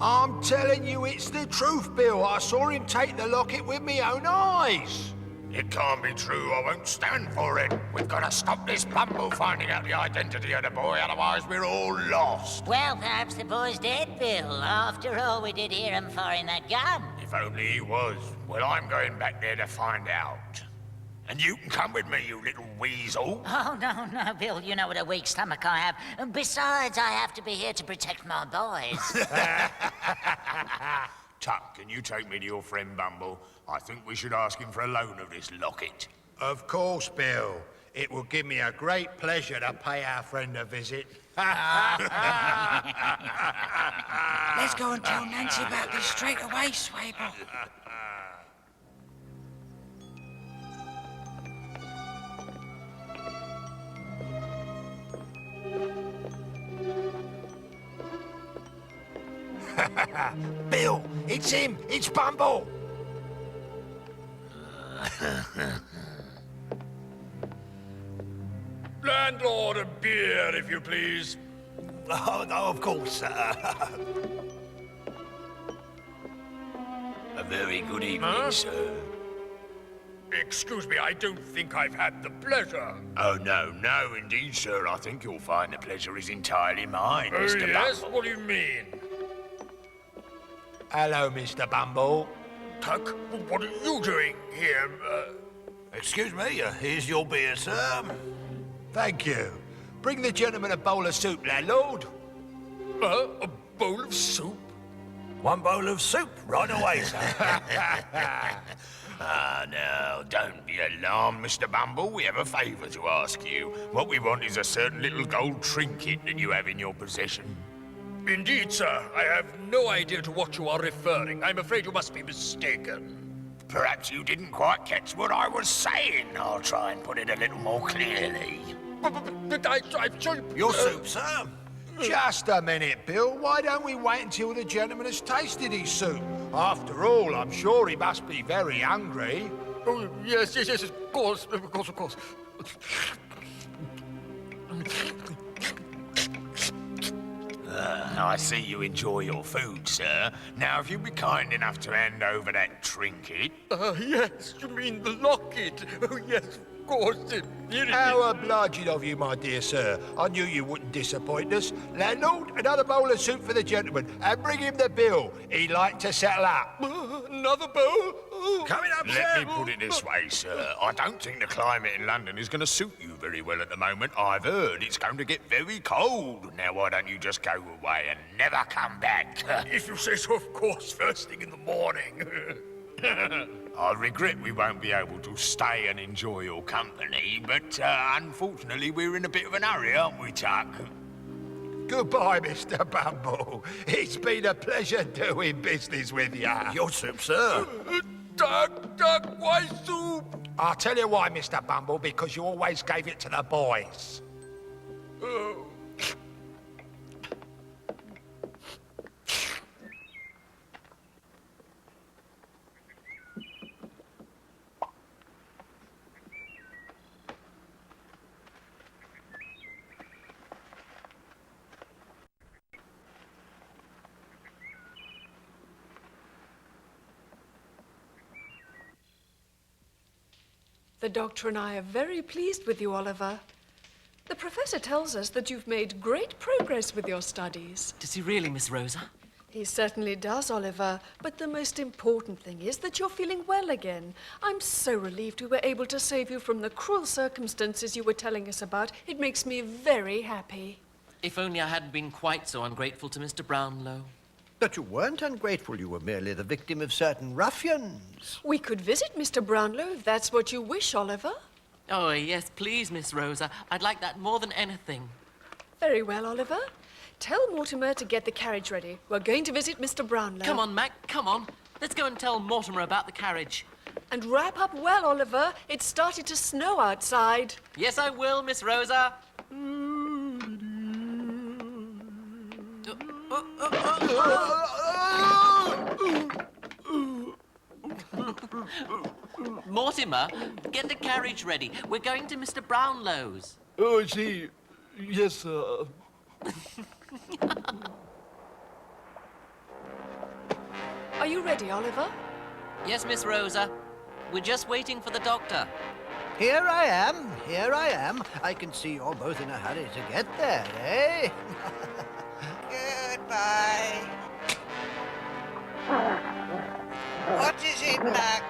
I'm telling you it's the truth, Bill. I saw him take the locket with me own eyes. It can't be true. I won't stand for it. We've got to stop this Bumble finding out the identity of the boy, otherwise we're all lost. Well, perhaps the boy's dead, Bill. After all, we did hear him firing that gun. If only he was. Well, I'm going back there to find out. And you can come with me, you little weasel. Oh, no, Bill. You know what a weak stomach I have. And besides, I have to be here to protect my boys. Tuck, can you take me to your friend Bumble? I think we should ask him for a loan of this locket. Of course, Bill. It will give me a great pleasure to pay our friend a visit. Let's go and tell Nancy about this straight away, Swable. Bill, it's him! It's Bumble! Landlord, a beer, if you please. Oh, no, of course, sir. A very good evening, sir. Excuse me, I don't think I've had the pleasure. Oh, no, indeed, sir. I think you'll find the pleasure is entirely mine, Mr. Yes? Bumble. What do you mean? Hello, Mr. Bumble. Tuck, what are you doing here? Excuse me, here's your beer, sir. Thank you. Bring the gentleman a bowl of soup, landlord. A bowl of soup? One bowl of soup, right away, sir. Now, don't be alarmed, Mr. Bumble. We have a favour to ask you. What we want is a certain little gold trinket that you have in your possession. Indeed, sir. I have no idea to what you are referring. I'm afraid you must be mistaken. Perhaps you didn't quite catch what I was saying. I'll try and put it a little more clearly. But I've told you... Your soup, sir. Just a minute, Bill. Why don't we wait until the gentleman has tasted his soup? After all, I'm sure he must be very hungry. Oh, yes, of course. I see you enjoy your food, sir. Now, if you'd be kind enough to hand over that trinket... Yes, you mean the locket. Oh, yes, of course. Here it How is. obliging of you, my dear sir. I knew you wouldn't disappoint us. Landlord, another bowl of soup for the gentleman, and bring him the bill. He'd like to settle up. Another bowl? Coming up, Let me put it this way, sir. I don't think the climate in London is going to suit you very well at the moment. I've heard it's going to get very cold. Now, why don't you just go away and never come back? If you say so, of course, first thing in the morning. I regret we won't be able to stay and enjoy your company, but unfortunately we're in a bit of an hurry, aren't we, Tuck? Goodbye, Mr. Bumble. It's been a pleasure doing business with you. Your soup, sir. Duck, why soup? I'll tell you why, Mr. Bumble, because you always gave it to the boys. Oh. The doctor and I are very pleased with you, Oliver. The professor tells us that you've made great progress with your studies. Does he really, Miss Rosa? He certainly does, Oliver. But the most important thing is that you're feeling well again. I'm so relieved we were able to save you from the cruel circumstances you were telling us about. It makes me very happy. If only I hadn't been quite so ungrateful to Mr. Brownlow. But you weren't ungrateful. You were merely the victim of certain ruffians. We could visit Mr. Brownlow if that's what you wish, Oliver. Oh, yes, please, Miss Rosa. I'd like that more than anything. Very well, Oliver. Tell Mortimer to get the carriage ready. We're going to visit Mr. Brownlow. Come on, Mac, come on. Let's go and tell Mortimer about the carriage. And wrap up well, Oliver. It's started to snow outside. Yes, I will, Miss Rosa. Mortimer, get the carriage ready. We're going to Mr. Brownlow's. Oh, I see. Yes, sir. Are you ready, Oliver? Yes, Miss Rosa. We're just waiting for the doctor. Here I am. I can see you're both in a hurry to get there, eh? Goodbye. What is it, Mac?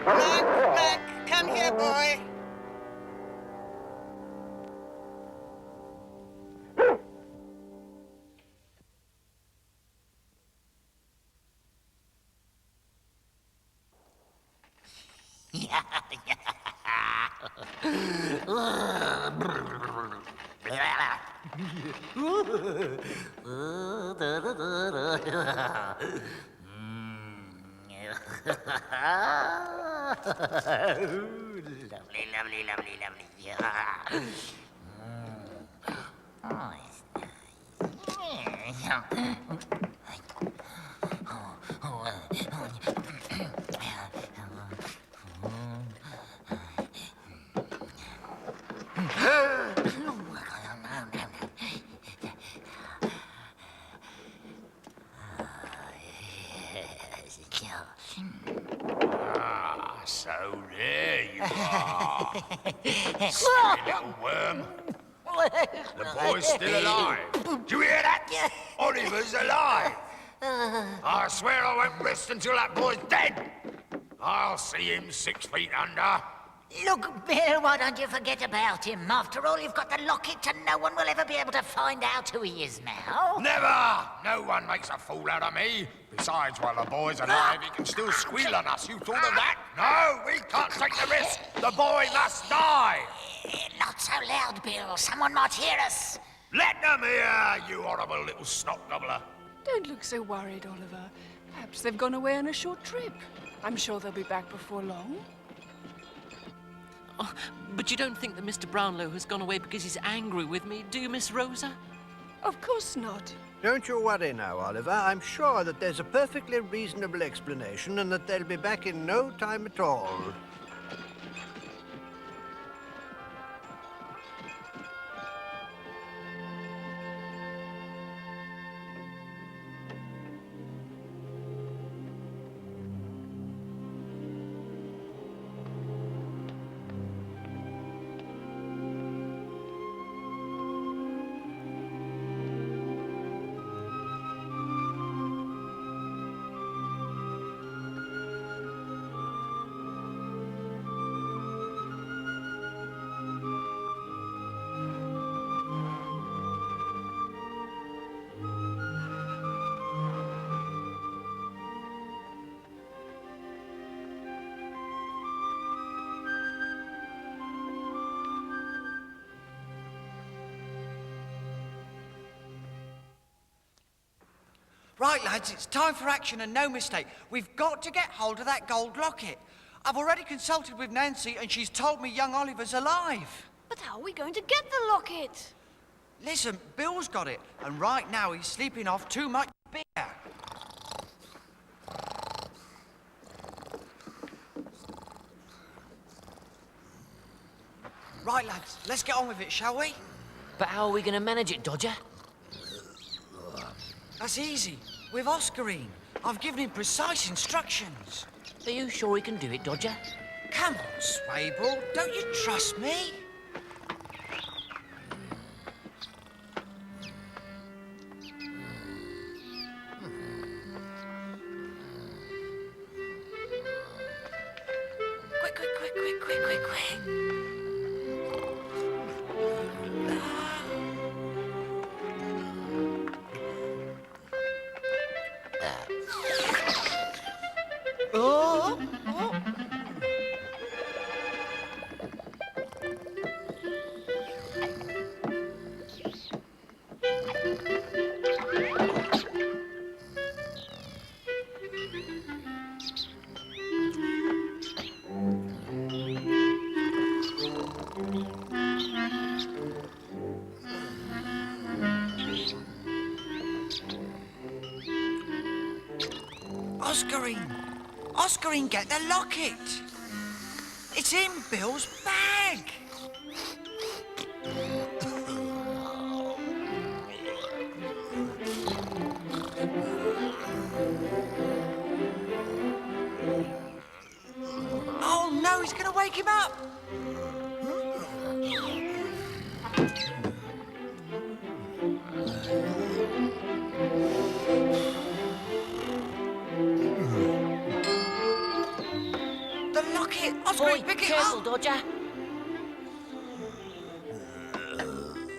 Mac, come here, boy. Lovely. Yeah. Oh, it's So there you are. Silly little worm. The boy's still alive. Do you hear that? Oliver's alive. I swear I won't rest until that boy's dead. I'll see him 6 feet under. Look, Bill, why don't you forget about him? After all, you've got the locket and no one will ever be able to find out who he is now. Never! No one makes a fool out of me. Besides, while the boy's alive, he can still squeal on us. You thought of that? No, we can't take the risk. The boy must die. Not so loud, Bill. Someone might hear us. Let them hear, you horrible little snot gobbler. Don't look so worried, Oliver. Perhaps they've gone away on a short trip. I'm sure they'll be back before long. Oh, but you don't think that Mr. Brownlow has gone away because he's angry with me, do you, Miss Rosa? Of course not. Don't you worry now, Oliver. I'm sure that there's a perfectly reasonable explanation and that they'll be back in no time at all. Right, lads, it's time for action and no mistake. We've got to get hold of that gold locket. I've already consulted with Nancy and she's told me young Oliver's alive. But how are we going to get the locket? Listen, Bill's got it, and right now he's sleeping off too much beer. Right, lads, let's get on with it, shall we? But how are we going to manage it, Dodger? That's easy. With Oscarine. I've given him precise instructions. Are you sure he can do it, Dodger? Come on, Swable. Don't you trust me? Quick, quick, quick, quick, quick, quick, quick. Oh, Oscarine! Oscarine, get the locket! It's in Bill's bag! Oh no, he's gonna wake him up! Oi, careful, Dodger.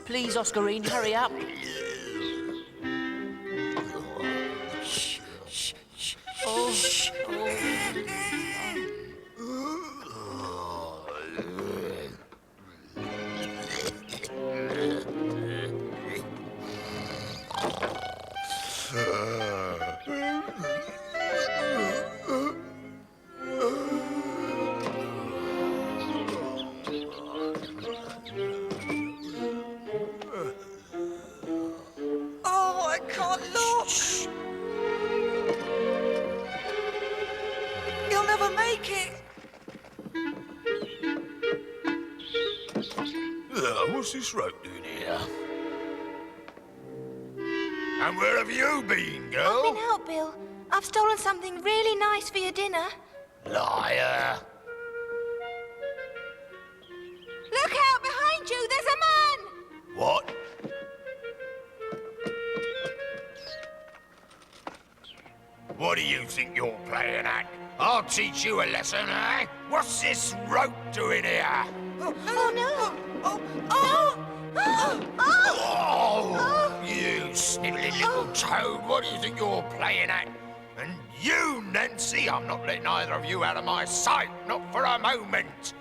Please, Oscarine, hurry up. Shh, shh, shh, oh, shh. What's this rope doing here? And where have you been, girl? I've been out, Bill. I've stolen something really nice for your dinner. Liar. Look out behind you! There's a man! What? What do you think you're playing at? I'll teach you a lesson, eh? What's this rope doing here? Oh no! Oh, you snivelling little toad, what do you think you're playing at? And you, Nancy, I'm not letting either of you out of my sight, not for a moment.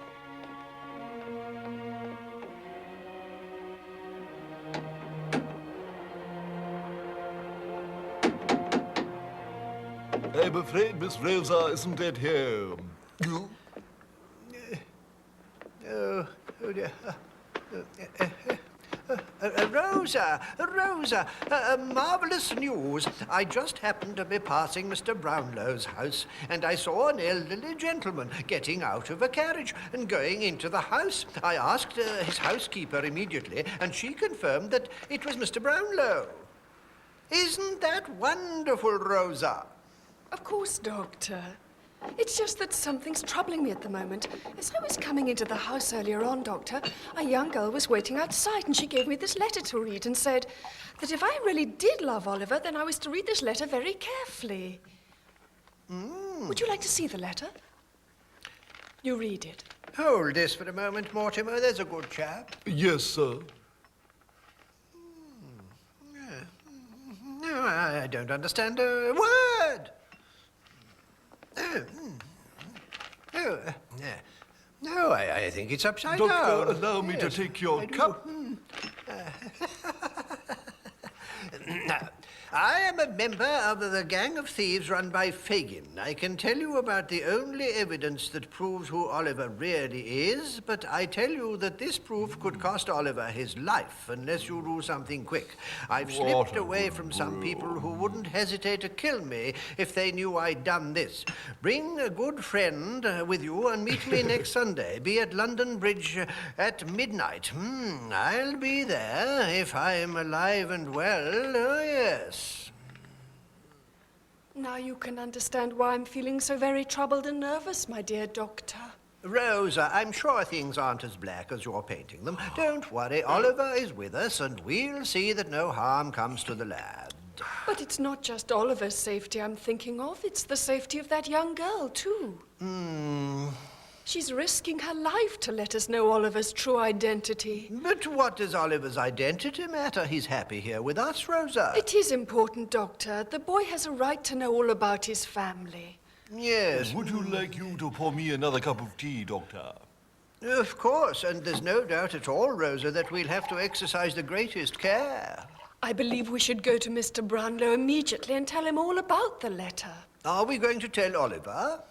I'm afraid Miss Rosa isn't at home. Oh dear. Rosa, marvellous news. I just happened to be passing Mr. Brownlow's house, and I saw an elderly gentleman getting out of a carriage and going into the house. I asked his housekeeper immediately, and she confirmed that it was Mr. Brownlow. Isn't that wonderful, Rosa? Of course, Doctor. It's just that something's troubling me at the moment. As I was coming into the house earlier on, Doctor, a young girl was waiting outside and she gave me this letter to read and said that if I really did love Oliver, then I was to read this letter very carefully. Would you like to see the letter? You read it. Hold this for a moment, Mortimer. There's a good chap. Yes, sir. No, I don't understand a word. No, I think it's upside down. Doctor, allow me to take your cup. Now, I am a member of the gang of thieves run by Fagin. I can tell you about the only evidence that proves who Oliver really is, but I tell you that this proof could cost Oliver his life unless you do something quick. I've slipped away from some people who wouldn't hesitate to kill me if they knew I'd done this. Bring a good friend with you and meet me next Sunday. Be at London Bridge at midnight. I'll be there if I'm alive and well. Oh, yes. Now you can understand why I'm feeling so very troubled and nervous, my dear Doctor. Rosa, I'm sure things aren't as black as you're painting them. Don't worry, Oliver is with us, and we'll see that no harm comes to the lad. But it's not just Oliver's safety I'm thinking of, it's the safety of that young girl, too. She's risking her life to let us know Oliver's true identity. But what does Oliver's identity matter? He's happy here with us, Rosa. It is important, Doctor. The boy has a right to know all about his family. Yes. Would you like you to pour me another cup of tea, Doctor? Of course, and there's no doubt at all, Rosa, that we'll have to exercise the greatest care. I believe we should go to Mr. Brownlow immediately and tell him all about the letter. Are we going to tell Oliver?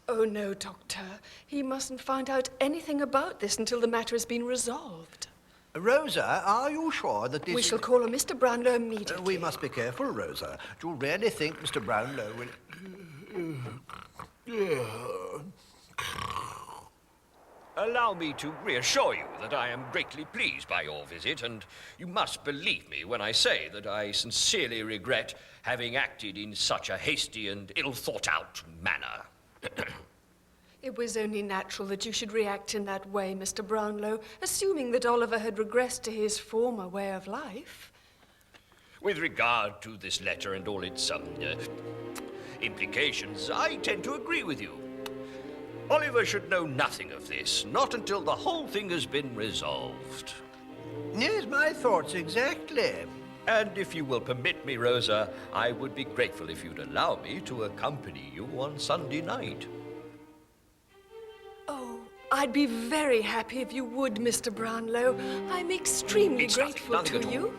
Oh, no, Doctor. He mustn't find out anything about this until the matter has been resolved. Rosa, are you sure that this... We shall call on Mr. Brownlow immediately. We must be careful, Rosa. Do you really think Mr. Brownlow will... Allow me to reassure you that I am greatly pleased by your visit, and you must believe me when I say that I sincerely regret having acted in such a hasty and ill-thought-out manner. It was only natural that you should react in that way, Mr. Brownlow, assuming that Oliver had regressed to his former way of life. With regard to this letter and all its implications, I tend to agree with you. Oliver should know nothing of this, not until the whole thing has been resolved. Yes, my thoughts exactly. And if you will permit me, Rosa, I would be grateful if you'd allow me to accompany you on Sunday night. Oh, I'd be very happy if you would, Mr. Brownlow. I'm extremely grateful to you.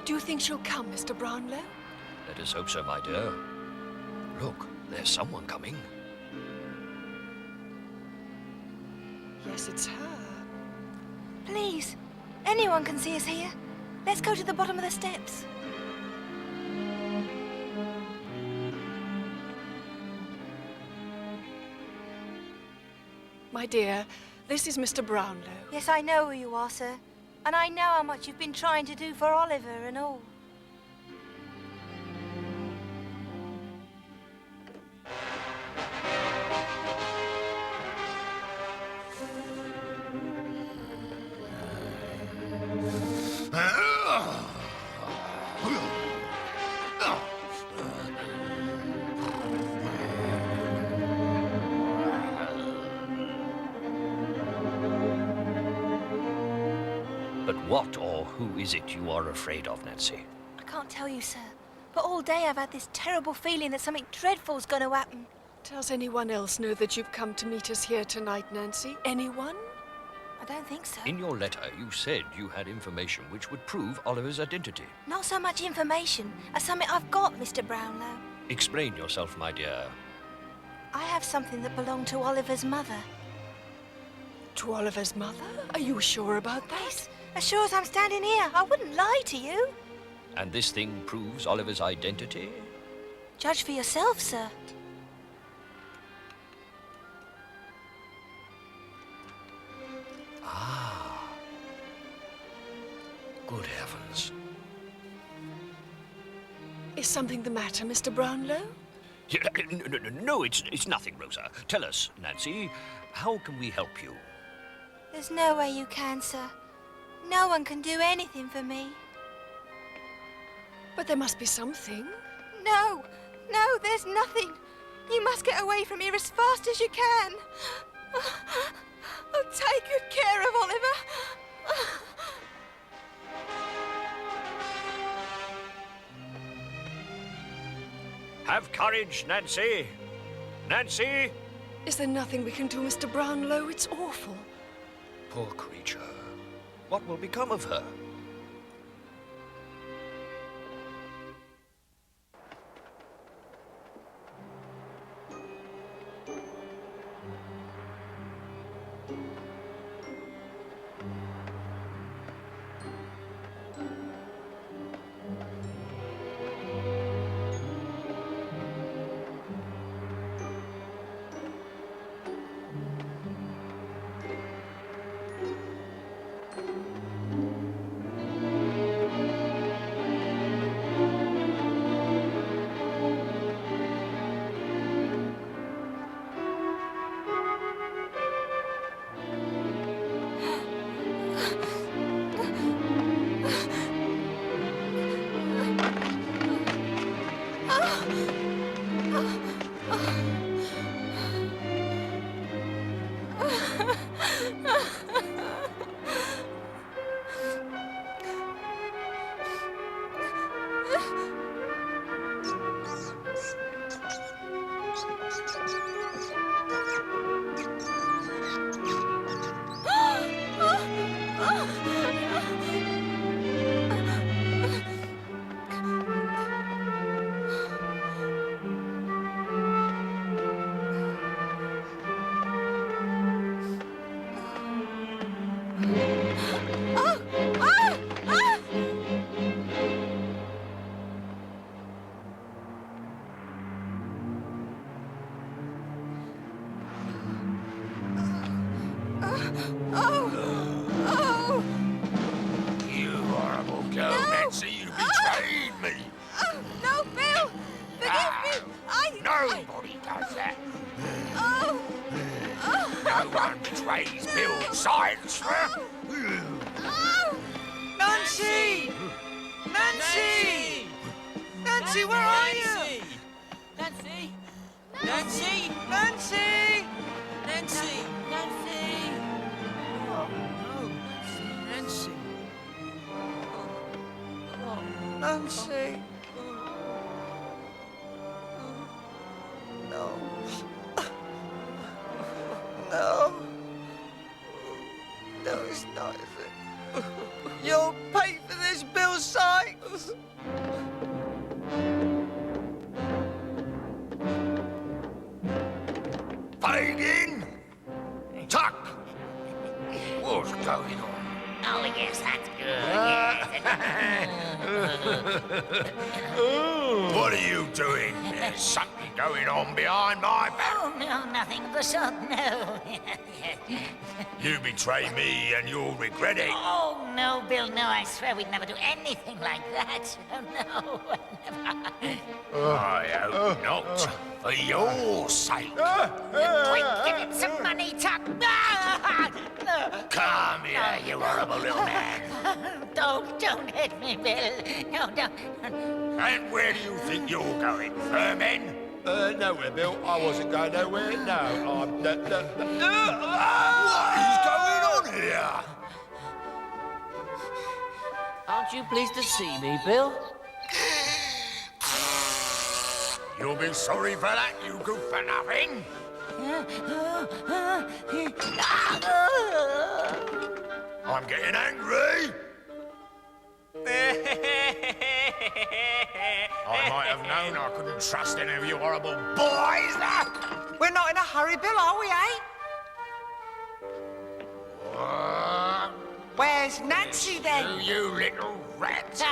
Do you think she'll come, Mr. Brownlow? Let us hope so, my dear. Look, there's someone coming. Yes, it's her. Please, anyone can see us here. Let's go to the bottom of the steps. My dear, this is Mr. Brownlow. Yes, I know who you are, sir. And I know how much you've been trying to do for Oliver and all. But what or who is it you are afraid of, Nancy? I can't tell you, sir. But all day I've had this terrible feeling that something dreadful's going to happen. Does anyone else know that you've come to meet us here tonight, Nancy? Anyone? I don't think so. In your letter, you said you had information which would prove Oliver's identity. Not so much information as something I've got, Mr. Brownlow. Explain yourself, my dear. I have something that belonged to Oliver's mother. To Oliver's mother? Are you sure about that? Yes, as sure as I'm standing here. I wouldn't lie to you. And this thing proves Oliver's identity? Judge for yourself, sir. Ah. Good heavens. Is something the matter, Mr. Brownlow? No, it's nothing, Rosa. Tell us, Nancy, how can we help you? There's no way you can, sir. No one can do anything for me. But there must be something. No, there's nothing. You must get away from here as fast as you can. Oh, take good care of Oliver. Have courage, Nancy. Nancy! Is there nothing we can do, Mr. Brownlow? It's awful. Poor creature. What will become of her? You horrible girl, Nancy, you betrayed me. Oh, no, Bill! Forgive me! Nobody does that. No one betrays Bill Silencer. Nancy! Nancy! Nancy, where are you? Nancy! Nancy! Nancy! Nancy! Nancy! Oh, no. Nancy! Nancy! No. No. No, it's not, is it? You'll pay for this, Bill Sykes! Fagin! Tuck! What's going on? Oh, yes, that's good. What are you doing? There's something going on behind my back. Oh, no, nothing of the sort, no. You betray me and you'll regret it. Oh, no, Bill, no, I swear we'd never do anything like that. Oh, no, never. I hope not. For your sake. Quick, give him some money, Tuck. Come here, you horrible little man. Don't hit me, Bill. No, don't. And where do you think you're going, vermin? Nowhere, Bill. I wasn't going nowhere. No, I'm... What is going on here? Aren't you pleased to see me, Bill? You'll be sorry for that, you good for nothing. I'm getting angry. I might have known I couldn't trust any of you horrible boys. We're not in a hurry, Bill, are we, eh? Where's Nancy, then? You little rat.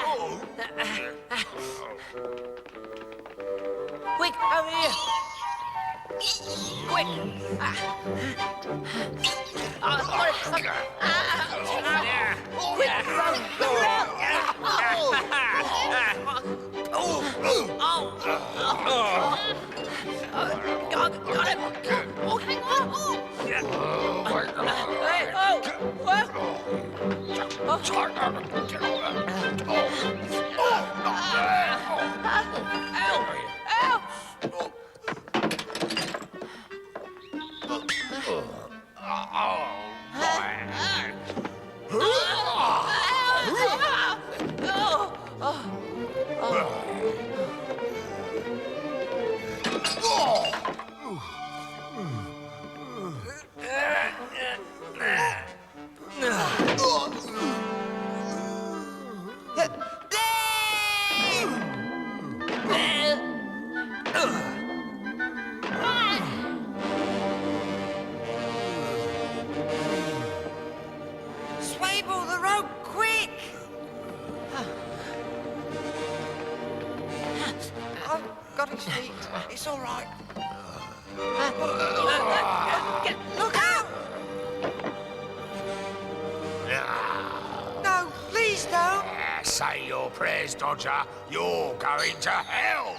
Quick, over here! Quick! Quick, run! Got him! Oh, hang on! Swable, the rope, quick! I've got his feet. It's all right. Look out! No, please don't. Say your prayers, Dodger. You're going to hell.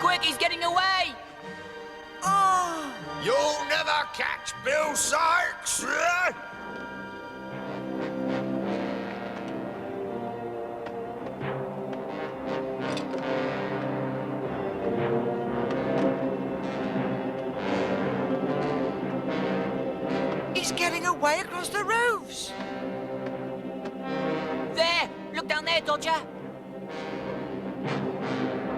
Quick, he's getting away! Oh! You'll never catch Bill Sykes. He's getting away across the roofs. There! Look down there, Dodger!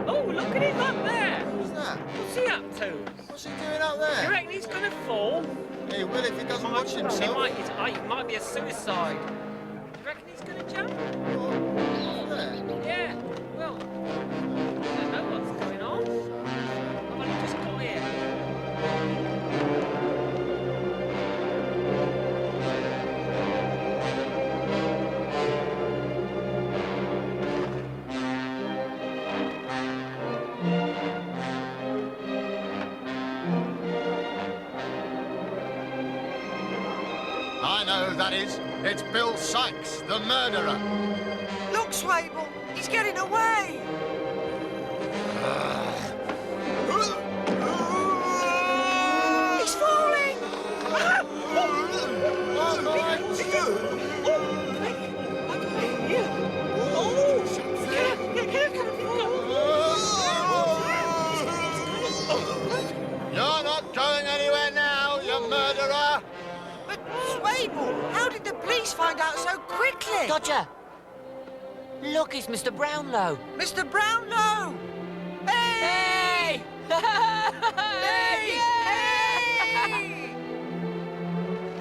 Oh, look at him up there. Who's that? What's he up to? What's he doing up You there? reckon he's going to fall? He will if he doesn't watch It himself. might be a suicide. You reckon he's going to jump? Yeah. Well, I don't know what's going on. I've only just got here. I know who that is. It's Bill Sykes, the murderer. Look, Swable, he's getting away. He's falling. You're not going anywhere now, you murderer. But Swable, how did the police find out so quickly? Dodger! Look, it's Mr. Brownlow. Mr. Brownlow! Hey! Hey! Hey!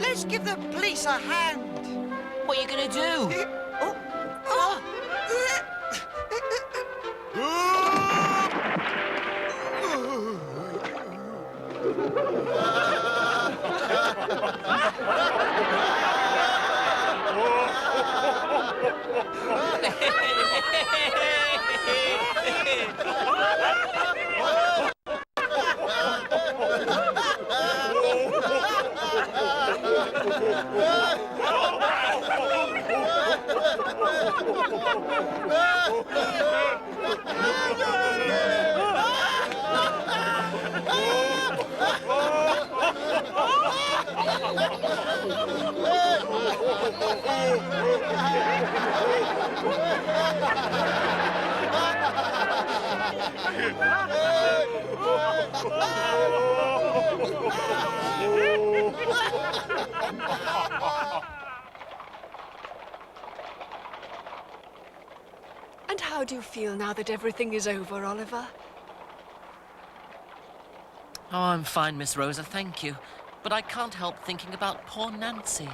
Let's give the police a hand. What are you gonna do? do you feel now that everything is over, Oliver? Oh, I'm fine, Miss Rosa, thank you. But I can't help thinking about poor Nancy.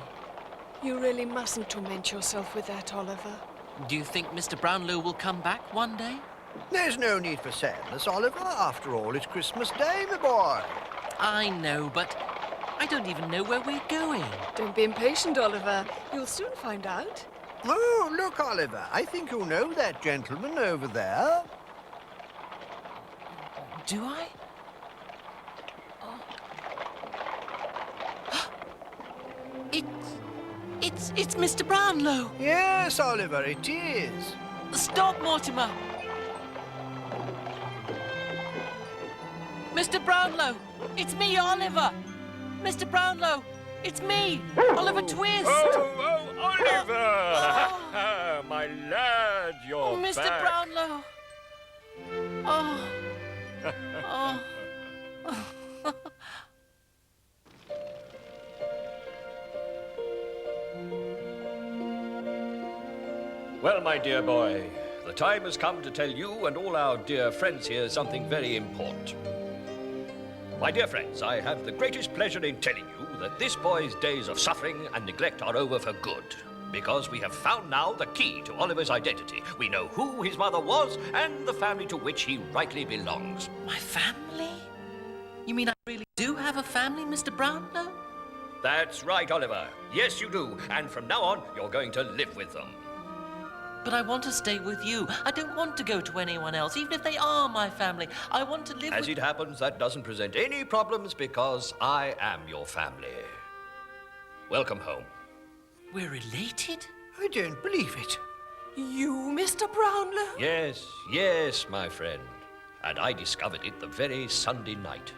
You really mustn't torment yourself with that, Oliver. Do you think Mr. Brownlow will come back one day? There's no need for sadness, Oliver. After all, it's Christmas Day, my boy. I know, but I don't even know where we're going. Don't be impatient, Oliver. You'll soon find out. Oh, look, Oliver. I think you know that gentleman over there. Do I? It's Mr. Brownlow. Yes, Oliver, it is. Stop, Mortimer. Mr. Brownlow, it's me, Oliver. Mr. Brownlow, it's me, Oliver Twist. Oh, Oliver! My lad, you're Mr. back. Brownlow. Oh. Oh. Well, my dear boy, the time has come to tell you and all our dear friends here something very important. My dear friends, I have the greatest pleasure in telling you that this boy's days of suffering and neglect are over for good, because we have found now the key to Oliver's identity. We know who his mother was and the family to which he rightly belongs. My family? You mean I really do have a family, Mr. Brownlow? That's right, Oliver. Yes, you do. And from now on, you're going to live with them. But I want to stay with you. I don't want to go to anyone else, even if they are my family. I want to live As it happens, that doesn't present any problems because I am your family. Welcome home. We're related? I don't believe it. You, Mr. Brownlow? Yes, yes, my friend. And I discovered it the very Sunday night.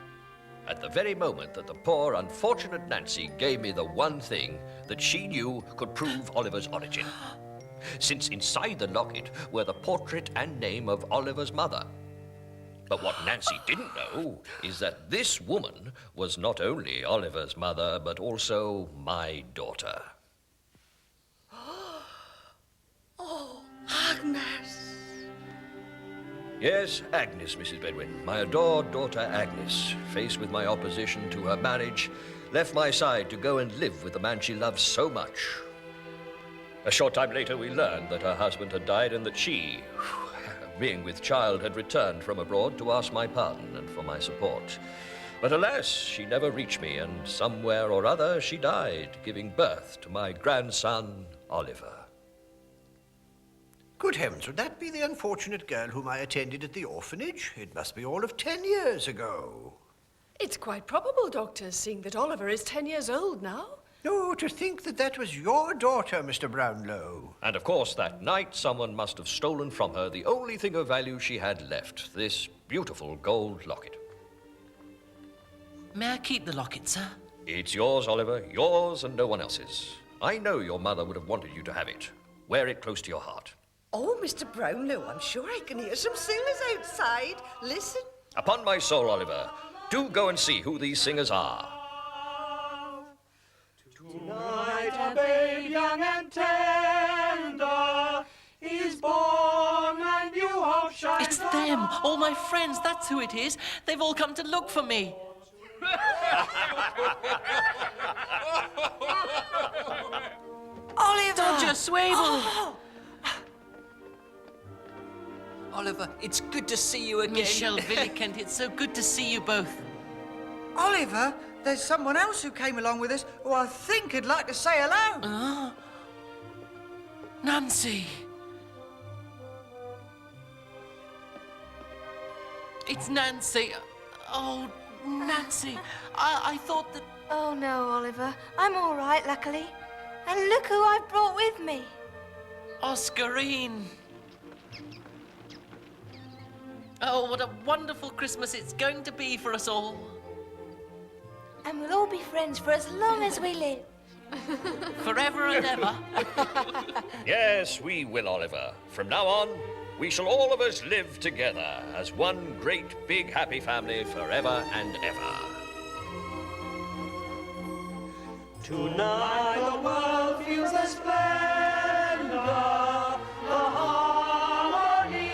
At the very moment that the poor, unfortunate Nancy gave me the one thing that she knew could prove Oliver's origin. Since inside the locket were the portrait and name of Oliver's mother. But what Nancy didn't know is that this woman was not only Oliver's mother, but also my daughter. Oh, Agnes. Yes, Agnes, Mrs. Bedwin. My adored daughter Agnes, faced with my opposition to her marriage, left my side to go and live with the man she loves so much. A short time later, we learned that her husband had died and that she, being with child, had returned from abroad to ask my pardon and for my support. But alas, she never reached me, and somewhere or other she died, giving birth to my grandson, Oliver. Good heavens, would that be the unfortunate girl whom I attended at the orphanage? It must be all of 10 years ago. It's quite probable, Doctor, seeing that Oliver is 10 years old now. Oh, to think that that was your daughter, Mr. Brownlow. And of course, that night, someone must have stolen from her the only thing of value she had left, this beautiful gold locket. May I keep the locket, sir? It's yours, Oliver, yours and no one else's. I know your mother would have wanted you to have it. Wear it close to your heart. Oh, Mr. Brownlow, I'm sure I can hear some singers outside. Listen. Upon my soul, Oliver, do go and see who these singers are. Tonight a babe young and tender is born, and you hope shines. It's them, all my friends, that's who it is. They've all come to look for me. Oliver! Dodger, Swable! Oh. Oliver, it's good to see you again. Michelle, Billy Kent, it's so good to see you both. Oliver, there's someone else who came along with us who I think would like to say hello. Nancy. It's Nancy. Oh, Nancy. I thought that... Oh, no, Oliver. I'm all right, luckily. And look who I've brought with me. Oscarine. Oh, what a wonderful Christmas it's going to be for us all. And we'll all be friends for as long as we live. Forever and ever. Yes, we will, Oliver. From now on, we shall all of us live together as one great, big, happy family forever and ever. Tonight the world feels a splendor, the harmony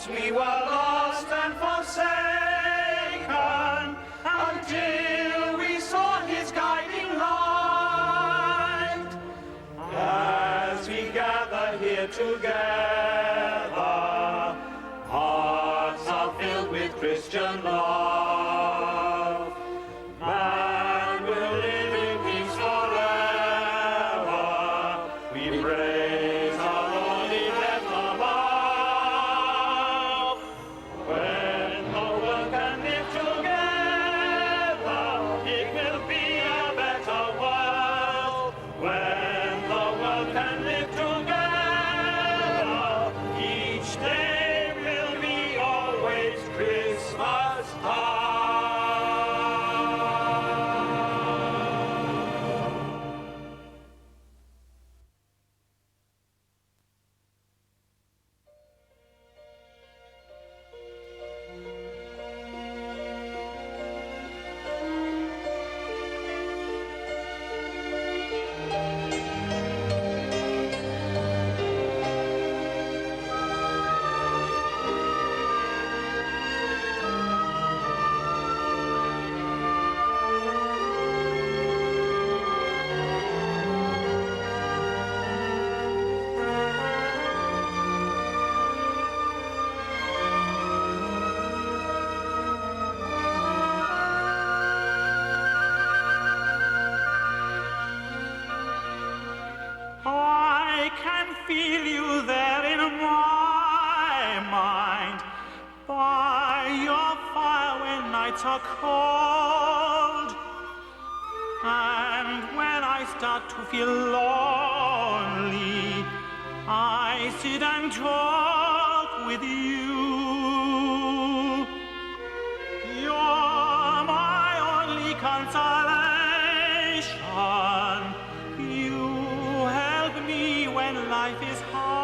once we were lost and forsaken, until we saw his guiding light. As we gather here together, hearts are filled with Christian love. Man will live in peace forever. We praise our Lord in heaven above. When the world can live together, it will be a better world. When the world can live together, each day will be always Christmas time. I can feel you there in my mind, by your fire when nights are cold. And when I start to feel lonely, I sit and talk with you. You're my only consolation. You help me when life is hard.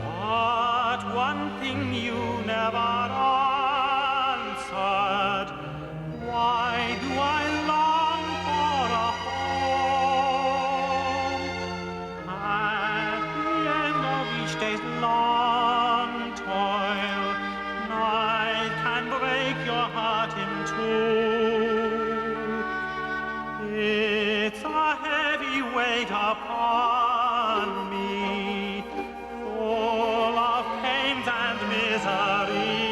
But one thing you never answered: why do I long for a home? At the end of each day's long toil, night can break your heart in two. It's a heavy weight upon me, full of pains and misery.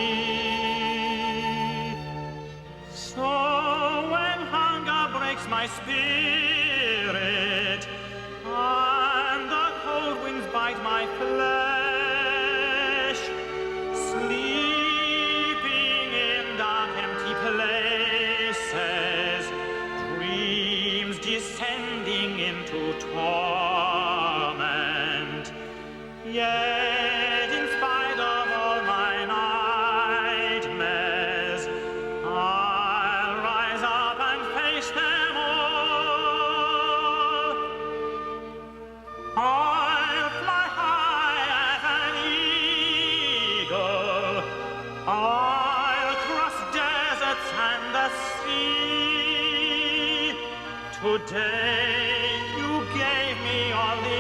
So when hunger breaks my spirit, and the cold winds bite my flesh, sleeping in dark empty places, dreams descending into torment. Yet in spite of all my nightmares, I'll rise up and face them all. I'll fly high as an eagle. I'll cross deserts and the sea. Today you gave me all the